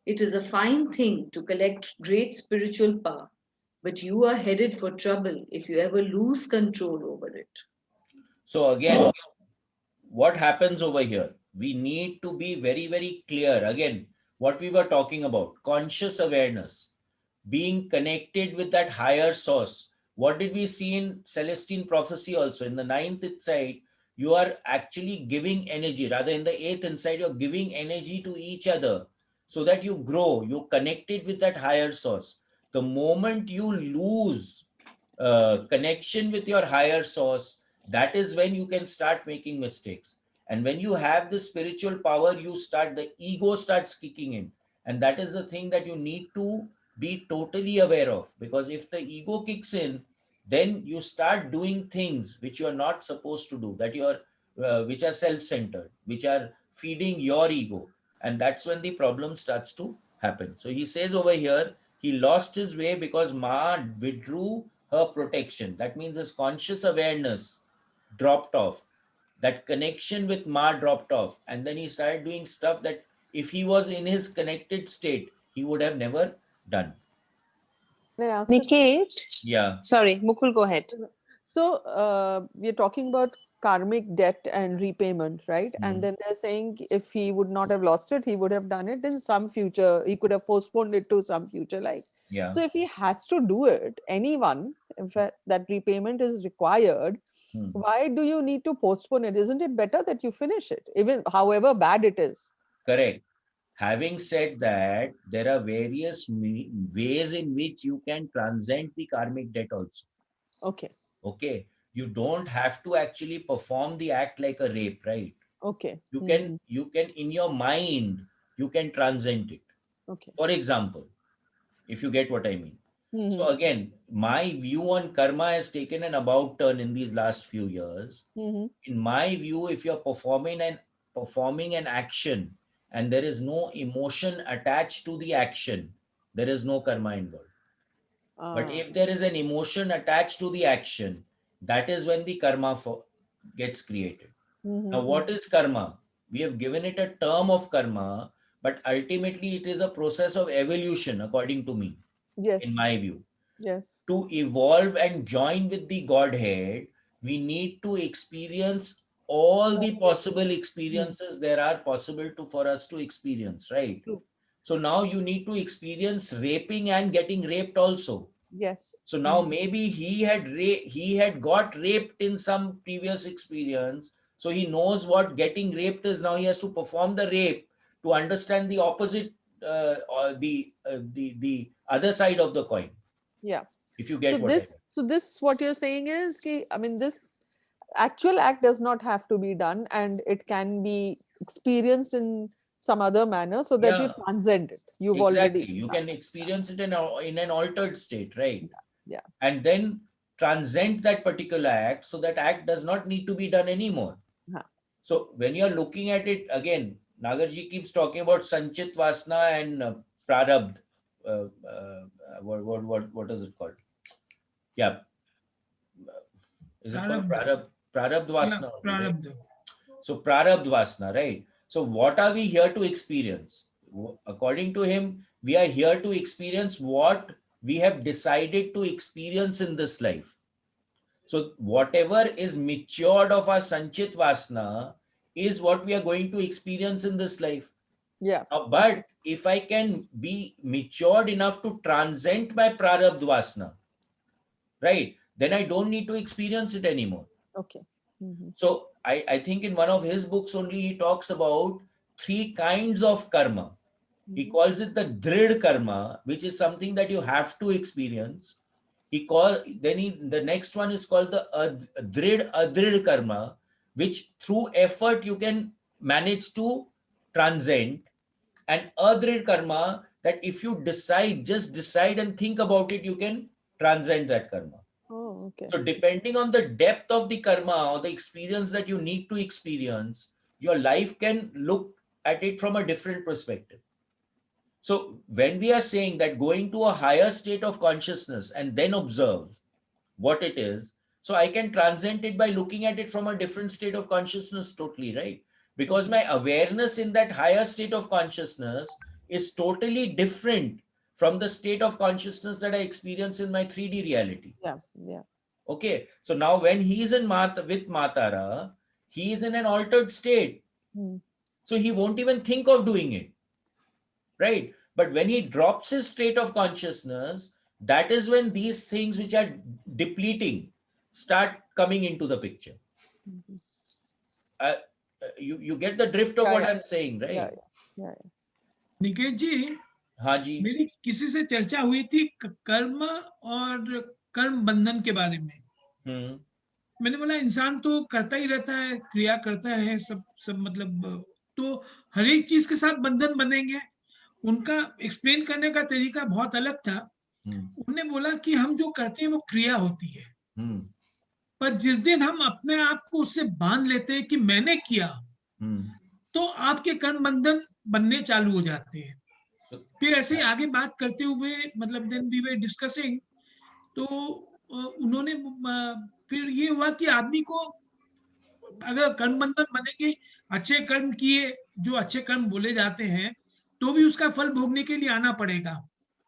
It is a fine thing to collect great spiritual power, but you are headed for trouble if you ever lose control over it. So again, what happens over here? We need to be very, very clear. Again, what we were talking about, conscious awareness, being connected with that higher source. What did we see in Celestine prophecy also? In the ninth insight, you are actually giving energy. Rather, in the eighth insight, you're giving energy to each other. so that you grow, you're connected with that higher source. The moment you lose connection with your higher source, that is when you can start making mistakes. And when you have this spiritual power, the ego starts kicking in. And that is the thing that you need to be totally aware of. Because if the ego kicks in, then you start doing things which you are not supposed to do, which are self-centered, which are feeding your ego. And that's when the problem starts to happen. So he says over here, he lost his way because Ma withdrew her protection. That means his conscious awareness dropped off. That connection with Ma dropped off. And then he started doing stuff that if he was in his connected state, he would have never done. May I ask a Niket, Yeah. sorry, Mukul, go ahead. So we're talking about karmic debt and repayment, right? And then they're saying if he would not have lost it, he would have done it in some future. He could have postponed it to some future life. Yeah. So if he has to do it, anyone, in fact, that repayment is required, why do you need to postpone it? Isn't it better that you finish it, even however bad it is? Correct. Having said that, there are various ways in which you can transcend the karmic debt also. Okay. Okay. You don't have to actually perform the act like a rape, right? Okay. You can in your mind, you can transcend it. Okay. For example, if you get what I mean. So again, my view on karma has taken an about turn in these last few years. In my view, if you're performing an action and there is no emotion attached to the action, there is no karma involved. But if there is an emotion attached to the action, that is when the karma gets created. Now, what is karma? We have given it a term of karma, but ultimately it is a process of evolution, according to me, Yes. in my view. Yes. To evolve and join with the Godhead, we need to experience all the possible experiences there are possible for us to experience, right? True. So now you need to experience raping and getting raped also. Yes. So now maybe he had got raped in some previous experience. So he knows what getting raped is. Now he has to perform the rape to understand the opposite or the other side of the coin. Yeah. If you get what I mean. So this what you're saying is I mean this actual act does not have to be done and it can be experienced in some other manner so that you Yeah. transcend it. You've Exactly. already You done can it. experience it in an altered state, right? Yeah. And then transcend that particular act, so that act does not need to be done anymore. Yeah. So when you're looking at it again, Nagarji keeps talking about Sanchit Vasana and Prarabdh. What is it called? Yeah. Is it called Prarabdha. Prarabdh Vasana? Yeah, Right? Prarabdha. So Prarabdh Vasana, right? So what are we here to experience? According to him, we are here to experience what we have decided to experience in this life. So whatever is matured of our Sanchit Vasana is what we are going to experience in this life. Yeah. But if I can be matured enough to transcend my Prarabdh Vasana, right, then I don't need to experience it anymore. Okay. So I think in one of his books only he talks about 3 kinds of karma. He calls it the Drid karma, which is something that you have to experience. The next one is called the Adrid karma, which through effort you can manage to transcend. And Adrid karma, that if you just decide and think about it, you can transcend that karma. Oh, okay. So depending on the depth of the karma or the experience that you need to experience, your life can look at it from a different perspective. So when we are saying that going to a higher state of consciousness and then observe what it is, so I can transcend it by looking at it from a different state of consciousness totally, right? Because my awareness in that higher state of consciousness is totally different from the state of consciousness that I experience in my 3D reality. Yeah. Yeah. Okay, so now when he is with Matara, he is in an altered state. So he won't even think of doing it. Right? But when he drops his state of consciousness, that is when these things which are depleting start coming into the picture. You get the drift of what I'm saying, right? Yeah. Niket जी, हाँ जी। मेरी किसी से चर्चा हुई थी कर्म और कर्म बंधन के बारे में। हम्म मैंने बोला इंसान तो करता ही रहता है, क्रिया करता है, सब सब मतलब तो हर एक चीज के साथ बंधन बनेंगे। उनका एक्सप्लेन करने का तरीका बहुत अलग था। हम्म उन्होंने बोला कि हम जो करते हैं वो क्रिया होती है, हम्म पर जिस दिन हम अपने आप को उससे बांध लेते हैं कि मैंने किया, हम्म तो आपके कर्म बंधन बनने चालू हो जाते हैं। So, फिर ऐसे ही आगे बात करते हुए मतलब देन वी वर डिस्कसिंग, तो उन्होंने फिर ये हुआ कि आदमी को अगर कर्म बंधन बनेंगे, अच्छे कर्म किए, जो अच्छे कर्म बोले जाते हैं, तो भी उसका फल भोगने के लिए आना पड़ेगा।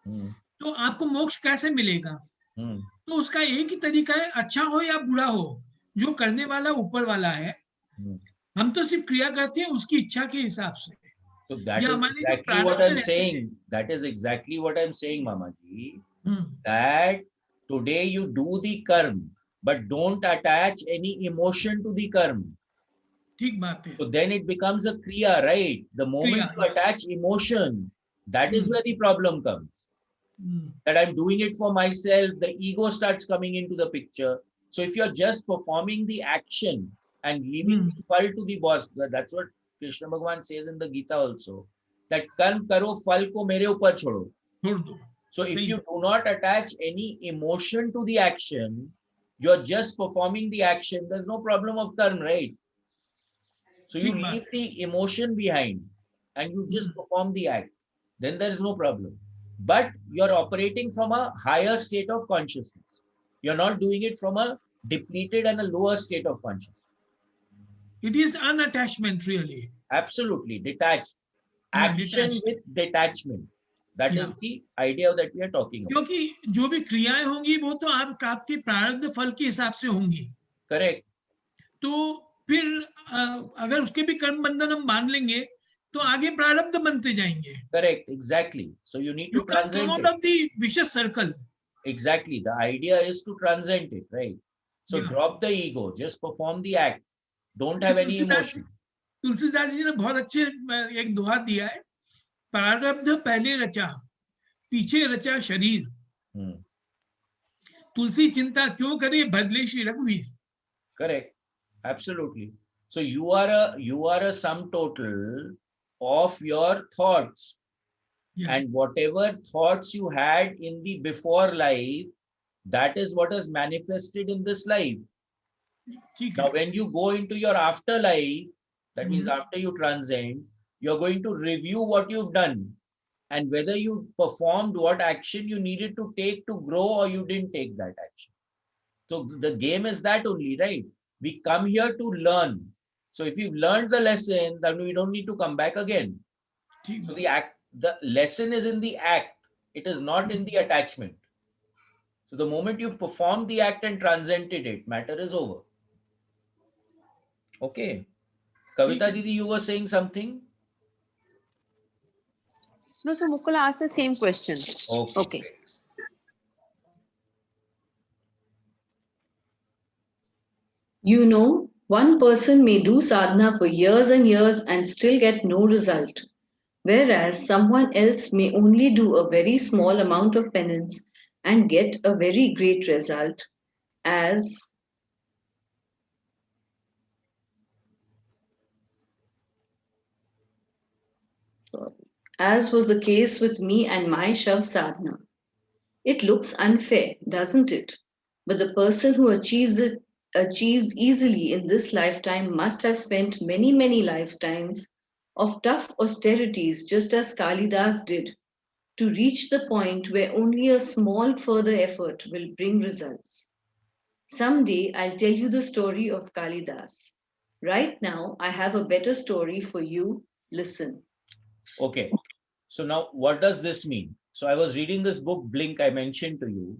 हम्म तो आपको मोक्ष कैसे मिलेगा? हम्म तो उसका एक ही तरीका है, अच्छा हो या बुरा हो, जो करने वाला ऊपर वाला है। हम्म हम तो सिर्फ क्रिया करते हैं उसकी इच्छा के हिसाब से, So that या is हमारे जो exactly what प्रारब्ध I'm रहते हैं। saying. That is exactly what I'm saying, Mama ji. Hmm, That today you do the karma, but don't attach any emotion to the karma. ठीक बात है। So then it becomes a kriya, right? The moment क्रिया, you attach emotion, that is hmm, where the problem comes. Hmm, That I'm doing it for myself, the ego starts coming into the picture. So if you're just performing the action and leaving hmm, the fal to the boss, that's what Krishna Bhagwan says in the Gita also, that कर्म करो फल को मेरे ऊपर छोड़ो. छोड़ दो। So if सही you है। do not attach any emotion to the action, you're just performing the action, there's no problem of karma, right? So you ठीक बात leave है। the emotion behind and you hmm, just perform the act, then there is no problem. But you're operating from a higher state of consciousness. You're not doing it from a depleted and a lower state of consciousness. it is unattachment really. Absolutely detached. हाँ, Action detached। with detachment. That या is the idea that we are talking about. क्योंकि जो भी क्रियाएं होंगी वो तो आपके प्रारब्ध फल के हिसाब से होंगी। Correct. तो फिर अगर उसके भी कर्म बंधन हम मान लेंगे तो आगे प्रारब्ध बनते जाएंगे। Correct. Exactly. So you need You to can't come transcend out it. of the vicious circle. Exactly. The idea is to transcend it, right? So Yeah. drop the ego, just perform the act. Don't have any emotion. Tulsidas ji ने बहुत अच्छे एक दोहा दिया है, प्रारब्ध पहले रचा, पीछे रचा शरीर, Hmm. तुलसी चिंता क्यों करे, बदले श्री रघुवीर। Correct. Absolutely. So you are a sum total of your thoughts. Yeah. And whatever thoughts you had in the before life, that is what is manifested in this life. ठीक Now, है। when you go into your afterlife, that means hmm, after you transcend, you're going to review what you've done and whether you performed what action you needed to take to grow or you didn't take that action. So the game is that only, right? We come here to learn. So if you've learned the lesson, then we don't need to come back again. ठीक So बात। the lesson is in the act. It is not in the attachment. So the moment you've performed the act and transcended it, matter is over. Okay. Kavita Didi, you were saying something? No, so Mukul asked the same question. Okay. Okay. You know, one person may do sadhana for years and years and still get no result, whereas someone else may only do a very small amount of penance and get a very great result, as as was the case with me and my Shav sadhana. It looks unfair, doesn't it? But the person who achieves easily in this lifetime must have spent many, many lifetimes of tough austerities, just as Kalidas did, to reach the point where only a small further effort will bring results. Someday I'll tell you the story of Kalidas. Right now, I have a better story for you. Listen. Okay. So now what does this mean? So I was reading this book, Blink, I mentioned to you.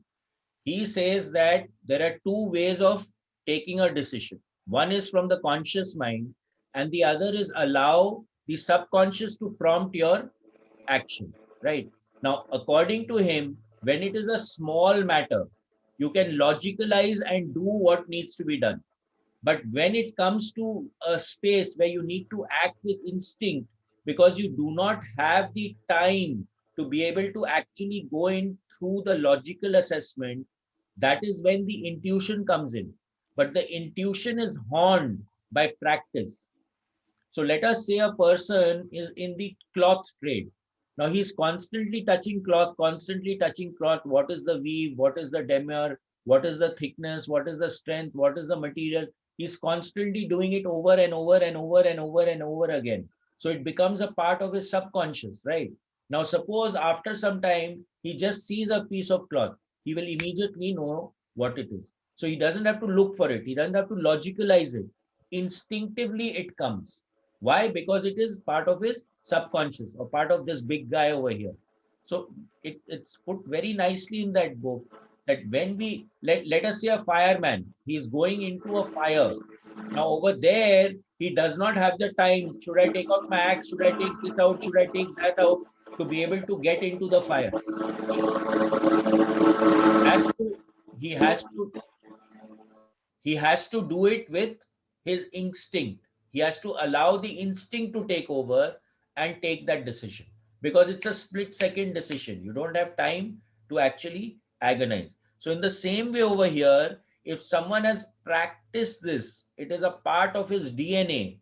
He says that there are two ways of taking a decision. One is from the conscious mind, and the other is allow the subconscious to prompt your action, right? Now, according to him, when it is a small matter, you can logicalize and do what needs to be done. But when it comes to a space where you need to act with instinct, because you do not have the time to be able to actually go in through the logical assessment. That is when the intuition comes in. But the intuition is honed by practice. So let us say a person is in the cloth trade. Now he's constantly touching cloth, constantly touching cloth. What is the weave? What is the demier? What is the thickness? What is the strength? What is the material? He's constantly doing it over and over and over and over and over again. So it becomes a part of his subconscious, right? Now, suppose after some time, he just sees a piece of cloth. He will immediately know what it is. So he doesn't have to look for it. He doesn't have to logicalize it. Instinctively, it comes. Why? Because it is part of his subconscious or part of this big guy over here. So it's put very nicely in that book that when we let us say a fireman, he's going into a fire. Now over there, he does not have the time. Should I take out my axe? Should I take this out? Should I take that out to be able to get into the fire? Has to, he has to he has to do it with his instinct. He has to allow the instinct to take over and take that decision, because it's a split second decision. You don't have time to actually agonize. So in the same way over here, if someone has practiced this, it is a part of his DNA.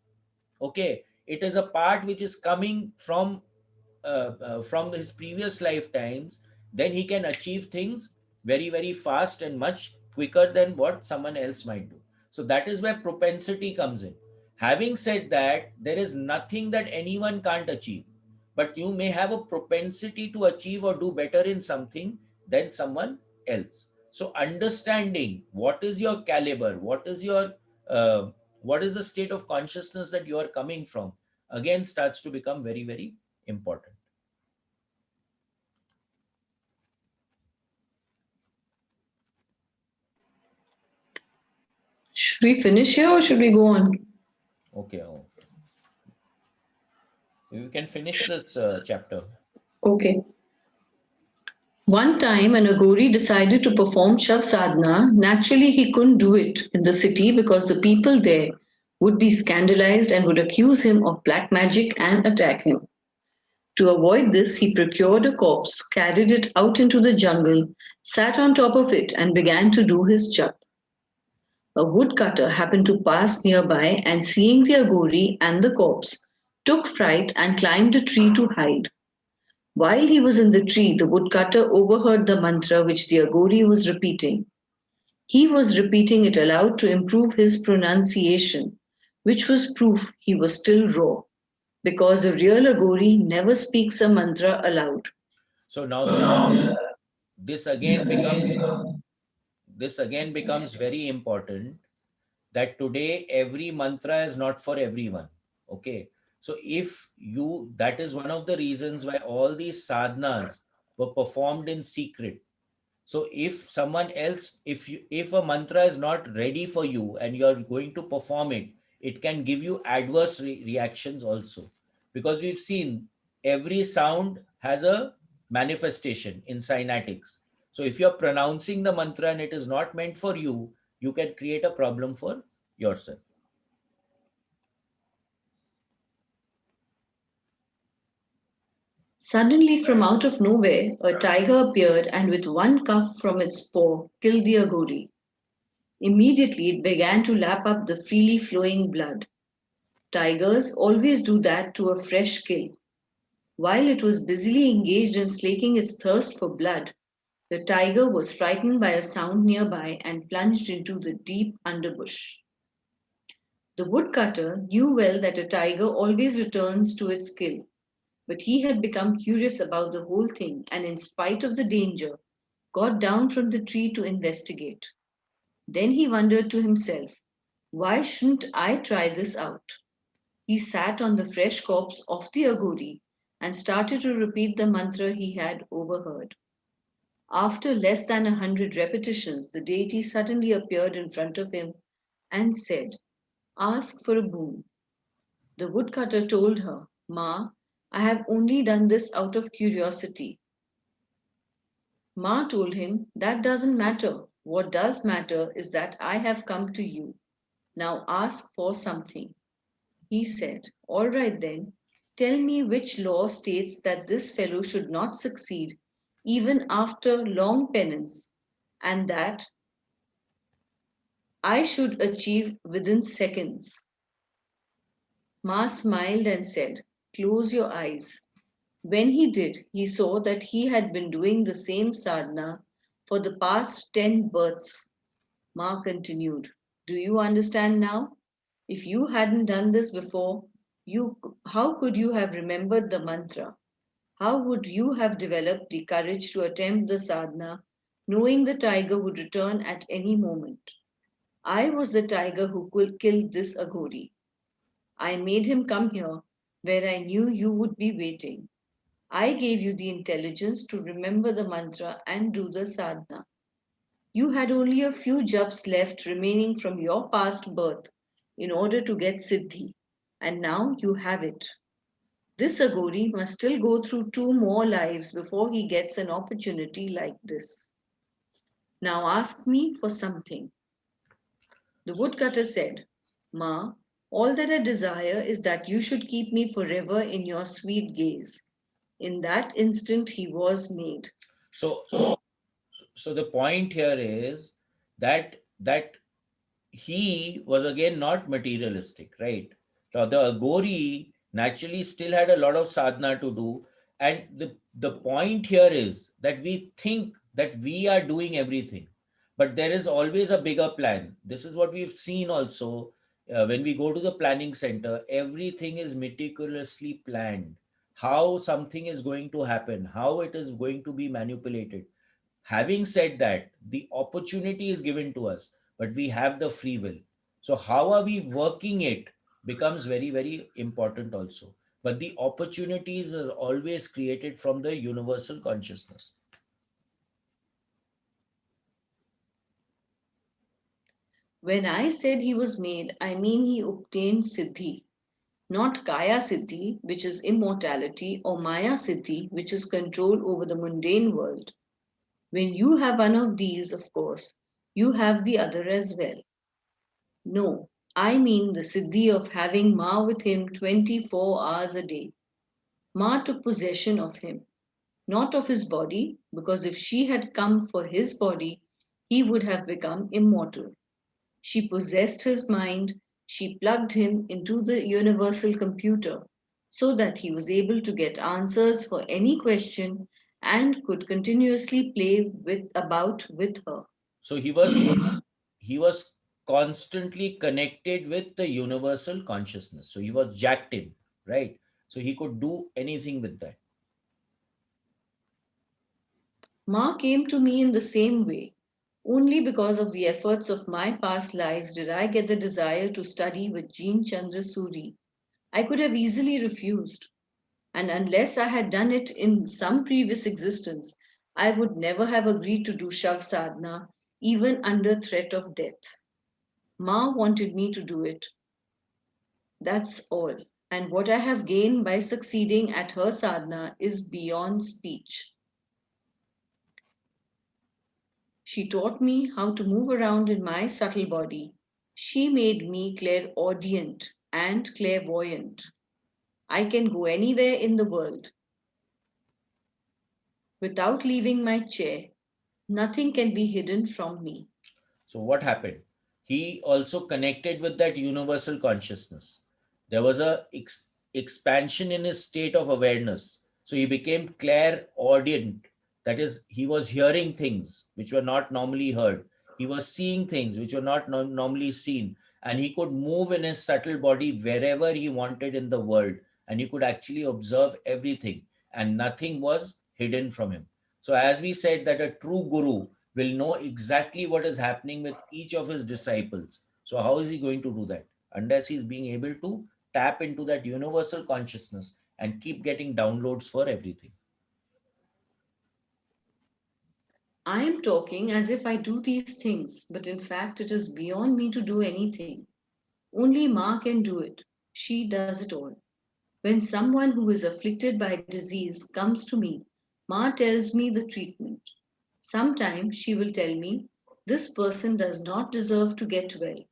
Okay, it is a part which is coming from his previous lifetimes. Then he can achieve things very, very fast and much quicker than what someone else might do. So that is where propensity comes in. Having said that, there is nothing that anyone can't achieve, but you may have a propensity to achieve or do better in something than someone else. So understanding what is your caliber, uh, what is the state of consciousness that you are coming from, again starts to become very, very important. Should we finish here or should we go on? Okay, we can finish this chapter. Okay. One time, an Aghori decided to perform Shav Sadhana. Naturally, he couldn't do it in the city because the people there would be scandalized and would accuse him of black magic and attack him. To avoid this, he procured a corpse, carried it out into the jungle, sat on top of it, and began to do his jap. A woodcutter happened to pass nearby and, seeing the Aghori and the corpse, took fright and climbed a tree to hide. While he was in the tree, the woodcutter overheard the mantra which the Aghori was repeating. He was repeating it aloud to improve his pronunciation, which was proof he was still raw, because a real Aghori never speaks a mantra aloud. So now this again becomes this again becomes very important, that today every mantra is not for everyone. Okay, so if you, that is one of the reasons why all these sadhanas were performed in secret. So if someone else, if a mantra is not ready for you and you're going to perform it, it can give you adverse reactions also. Because we've seen every sound has a manifestation in cynatics. So if you're pronouncing the mantra and it is not meant for you, you can create a problem for yourself. Suddenly, from out of nowhere, a tiger appeared and, with one cuff from its paw, killed the Aghori. Immediately, it began to lap up the freely flowing blood. Tigers always do that to a fresh kill. While it was busily engaged in slaking its thirst for blood, the tiger was frightened by a sound nearby and plunged into the deep underbush. The woodcutter knew well that a tiger always returns to its kill, but he had become curious about the whole thing and, in spite of the danger, got down from the tree to investigate. Then he wondered to himself, why shouldn't I try this out? He sat on the fresh corpse of the Aghori and started to repeat the mantra he had overheard. After less than 100 repetitions, the deity suddenly appeared in front of him and said, ask for a boon. The woodcutter told her, Ma, I have only done this out of curiosity. Ma told him, that doesn't matter. What does matter is that I have come to you. Now ask for something. He said, all right then. Tell me which law states that this fellow should not succeed even after long penance, and that I should achieve within seconds. Ma smiled and said, "Close your eyes." When he did, he saw that he had been doing the same sadhana for the past 10 births. Ma continued, "Do you understand now? If you hadn't done this before, how could you have remembered the mantra? How would you have developed the courage to attempt the sadhana, knowing the tiger would return at any moment? I was the tiger who could kill this Aghori. I made him come here where I knew you would be waiting. I gave you the intelligence to remember the mantra and do the sadhana. You had only a few japs left remaining from your past birth in order to get Siddhi, and now you have it. This Aghori must still go through 2 more lives before he gets an opportunity like this. Now ask me for something." The woodcutter said, "Ma, all that I desire is that you should keep me forever in your sweet gaze." In that instant, he was made. So, so the point here is that he was again not materialistic, right? Now the Agori naturally still had a lot of sadhana to do, and the point here is that we think that we are doing everything, but there is always a bigger plan. This is what we've seen also when we go to the planning center. Everything is meticulously planned. How something is going to happen, how it is going to be manipulated. Having said that, the opportunity is given to us, but we have the free will. So how are we working it becomes very, very important also. But the opportunities are always created from the universal consciousness. When I said he was made, I mean he obtained Siddhi, not Kaya Siddhi, which is immortality, or Maya Siddhi, which is control over the mundane world. When you have one of these, of course, you have the other as well. No, I mean the Siddhi of having Ma with him 24 hours a day. Ma took possession of him, not of his body, because if she had come for his body, he would have become immortal. She possessed his mind, she plugged him into the universal computer so that he was able to get answers for any question and could continuously play about with her. So he was constantly connected with the universal consciousness. So he was jacked in, right? So he could do anything with that. Ma came to me in the same way. Only because of the efforts of my past lives did I get the desire to study with Jean Chandra Suri. I could have easily refused. And unless I had done it in some previous existence, I would never have agreed to do Shav Sadhana, even under threat of death. Ma wanted me to do it. That's all. And what I have gained by succeeding at her sadhana is beyond speech. She taught me how to move around in my subtle body. She made me clairaudient and clairvoyant. I can go anywhere in the world without leaving my chair. Nothing can be hidden from me. So what happened? He also connected with that universal consciousness. There was a expansion in his state of awareness. So he became clairaudient. That is, he was hearing things which were not normally heard. He was seeing things which were not normally seen. And he could move in his subtle body wherever he wanted in the world. And he could actually observe everything. And nothing was hidden from him. So as we said that a true guru will know exactly what is happening with each of his disciples. So, how is he going to do that? Unless he's being able to tap into that universal consciousness and keep getting downloads for everything. I am talking as if I do these things, but in fact, it is beyond me to do anything. Only Ma can do it. She does it all. When someone who is afflicted by disease comes to me, Ma tells me the treatment. Sometimes she will tell me, "This person does not deserve to get well,"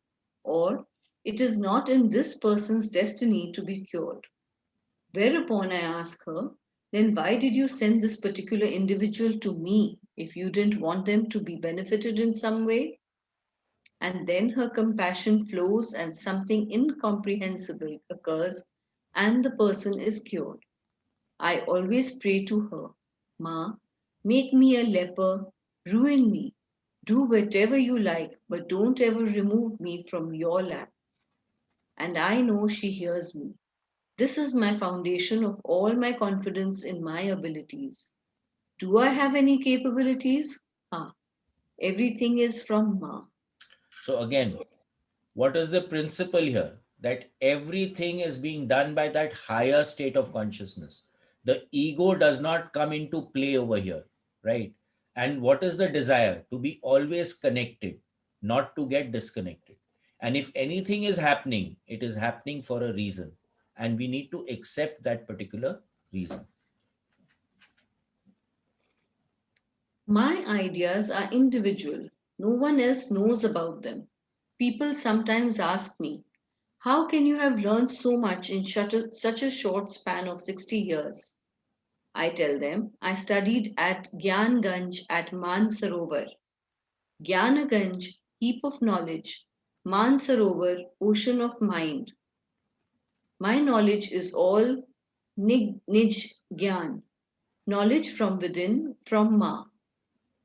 or "It is not in this person's destiny to be cured." Whereupon I ask her, then why did you send this particular individual to me if you didn't want them to be benefited in some way? And then her compassion flows and something incomprehensible occurs and the person is cured. I always pray to her, Ma, make me a leper, ruin me, do whatever you like, but don't ever remove me from your lap. And I know she hears me. This is my foundation of all my confidence in my abilities. Do I have any capabilities? Ah, everything is from Ma. So again, what is the principle here? That everything is being done by that higher state of consciousness. The ego does not come into play over here, right? And what is the desire? To be always connected, not to get disconnected. And if anything is happening, it is happening for a reason. And we need to accept that particular reason. My ideas are individual. No one else knows about them. People sometimes ask me, how can you have learned so much in such a short span of 60 years? I tell them, I studied at Gyanganj at Mansarovar. Gyanaganj, heap of knowledge. Mansarovar, ocean of mind. My knowledge is all Nij Gyan, knowledge from within, from Ma.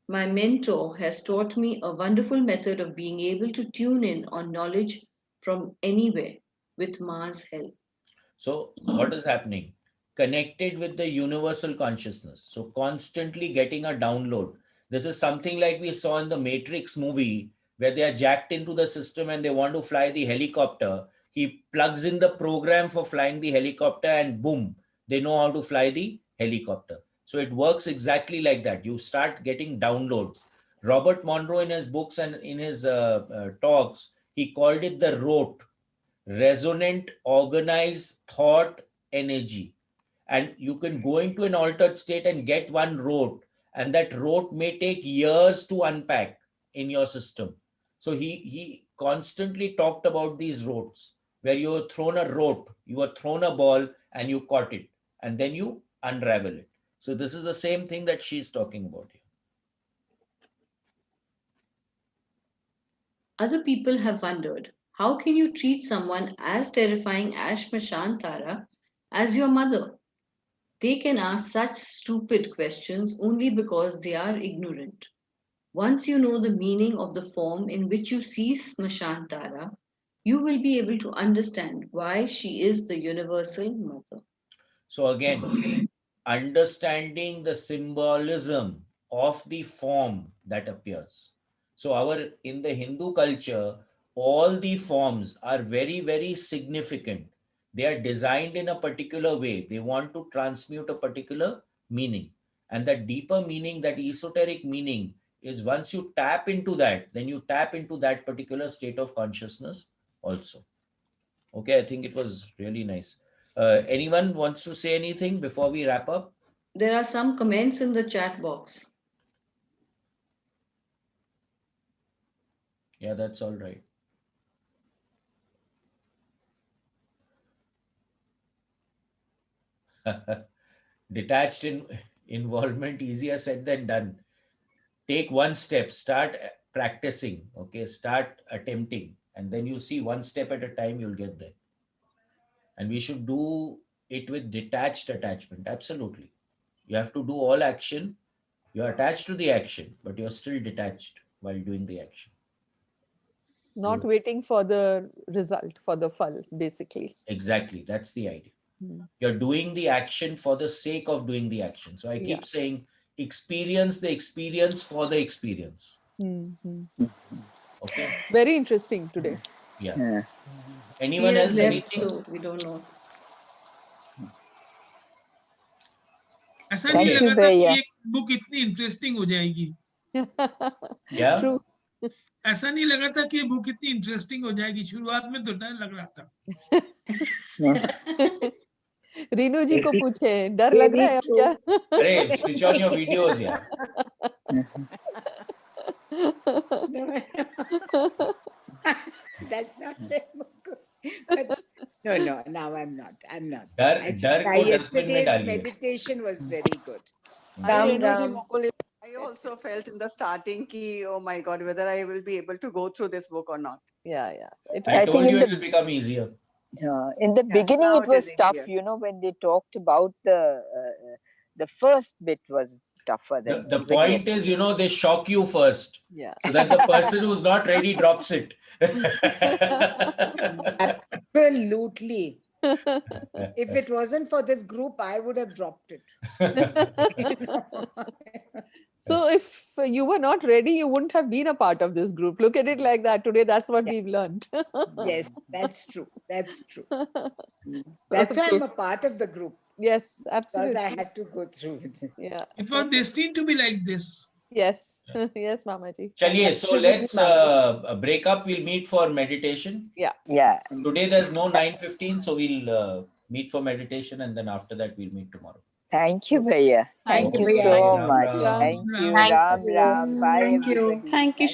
My mentor has taught me a wonderful method of being able to tune in on knowledge from anywhere with Ma's help. So, what is happening? Connected with the universal consciousness. So, constantly getting a download. This is something like we saw in the Matrix movie where they are jacked into the system and they want to fly the helicopter. He plugs in the program for flying the helicopter and boom, they know how to fly the helicopter. So, it works exactly like that. You start getting downloads. Robert Monroe, in his books and in his talks, he called it the rote, resonant, organized thought energy. And you can go into an altered state and get one rote, and that rote may take years to unpack in your system. So he constantly talked about these rotes where you were thrown a rope, you were thrown a ball, and you caught it, and then you unravel it. So this is the same thing that she's talking about here. Other people have wondered, how can you treat someone as terrifying as Shmashantara as your mother? They can ask such stupid questions only because they are ignorant. Once you know the meaning of the form in which you see Smashantara, you will be able to understand why she is the universal mother. So again, understanding the symbolism of the form that appears. So our in the Hindu culture, all the forms are very, very significant. They are designed in a particular way. They want to transmute a particular meaning. And that deeper meaning, that esoteric meaning, is once you tap into that, then you tap into that particular state of consciousness also. Okay, I think it was really nice. Anyone wants to say anything before we wrap up? There are some comments in the chat box. Yeah, that's all right. Detached involvement, easier said than done. Take one step, start practicing, okay, start attempting, and then you see one step at a time, you'll get there. And we should do it with detached attachment. Absolutely. You have to do all action. You're attached to the action, but you're still detached while doing the action. Not waiting for the result, for the phal, basically. Exactly. That's the idea. You're doing the action for the sake of doing the action. So I keep saying, experience the experience for the experience. Okay. Very interesting today. Yeah. He Anyone has else? left, Anything? so we don't know. ऐसा नहीं Thank you, लगा था कि Bhaiya. एक book इतनी interesting हो जाएगी. Yeah. True. ऐसा नहीं लगा था कि ये बुक इतनी इंटरेस्टिंग हो जाएगी. शुरुआत में तो डर लग रहा था. रीनू जी को पूछे, डर लग रहा है अब क्या? Hey, switch on your videos, yeah. That's not very good. But No, No, now I'm not. I'm not. डर Actually, को डस्टबिन में yesterday's डालिए. meditation was very good. Hi, Ram, Renuji Ram. Mukul. I also felt in the starting ki, oh my God, whether I will be able to go through this book or not. Yeah, yeah. It I I told think you in it will become easier. in the Yes, beginning now it it was is tough, easier. when they talked about the first bit was tougher The, than the even point is, they shock you first, yeah. so that the person who's not ready drops it. Absolutely. If it wasn't for this group, I would have dropped it. So if you were not ready, you wouldn't have been a part of this group. Look at it like that. Today, that's what Yeah. we've learned. Yes, that's true. That's true. That's why I'm a part of the group, Yes, because absolutely. I had to go through with it. Yeah. It was destined to be like this. Yes. Yes, Mamaji. Chaliye, so Absolutely, let's Mama. break up. We'll meet for meditation. Yeah. Yeah. Today there's no 9:15, so we'll meet for meditation, and then after that we'll meet tomorrow. Thank you, Bhaiya. Thank Thank you you so so much. much. Ram. Thank you. Ram. Ram Ram. Bye, Thank you. everybody. Thank you.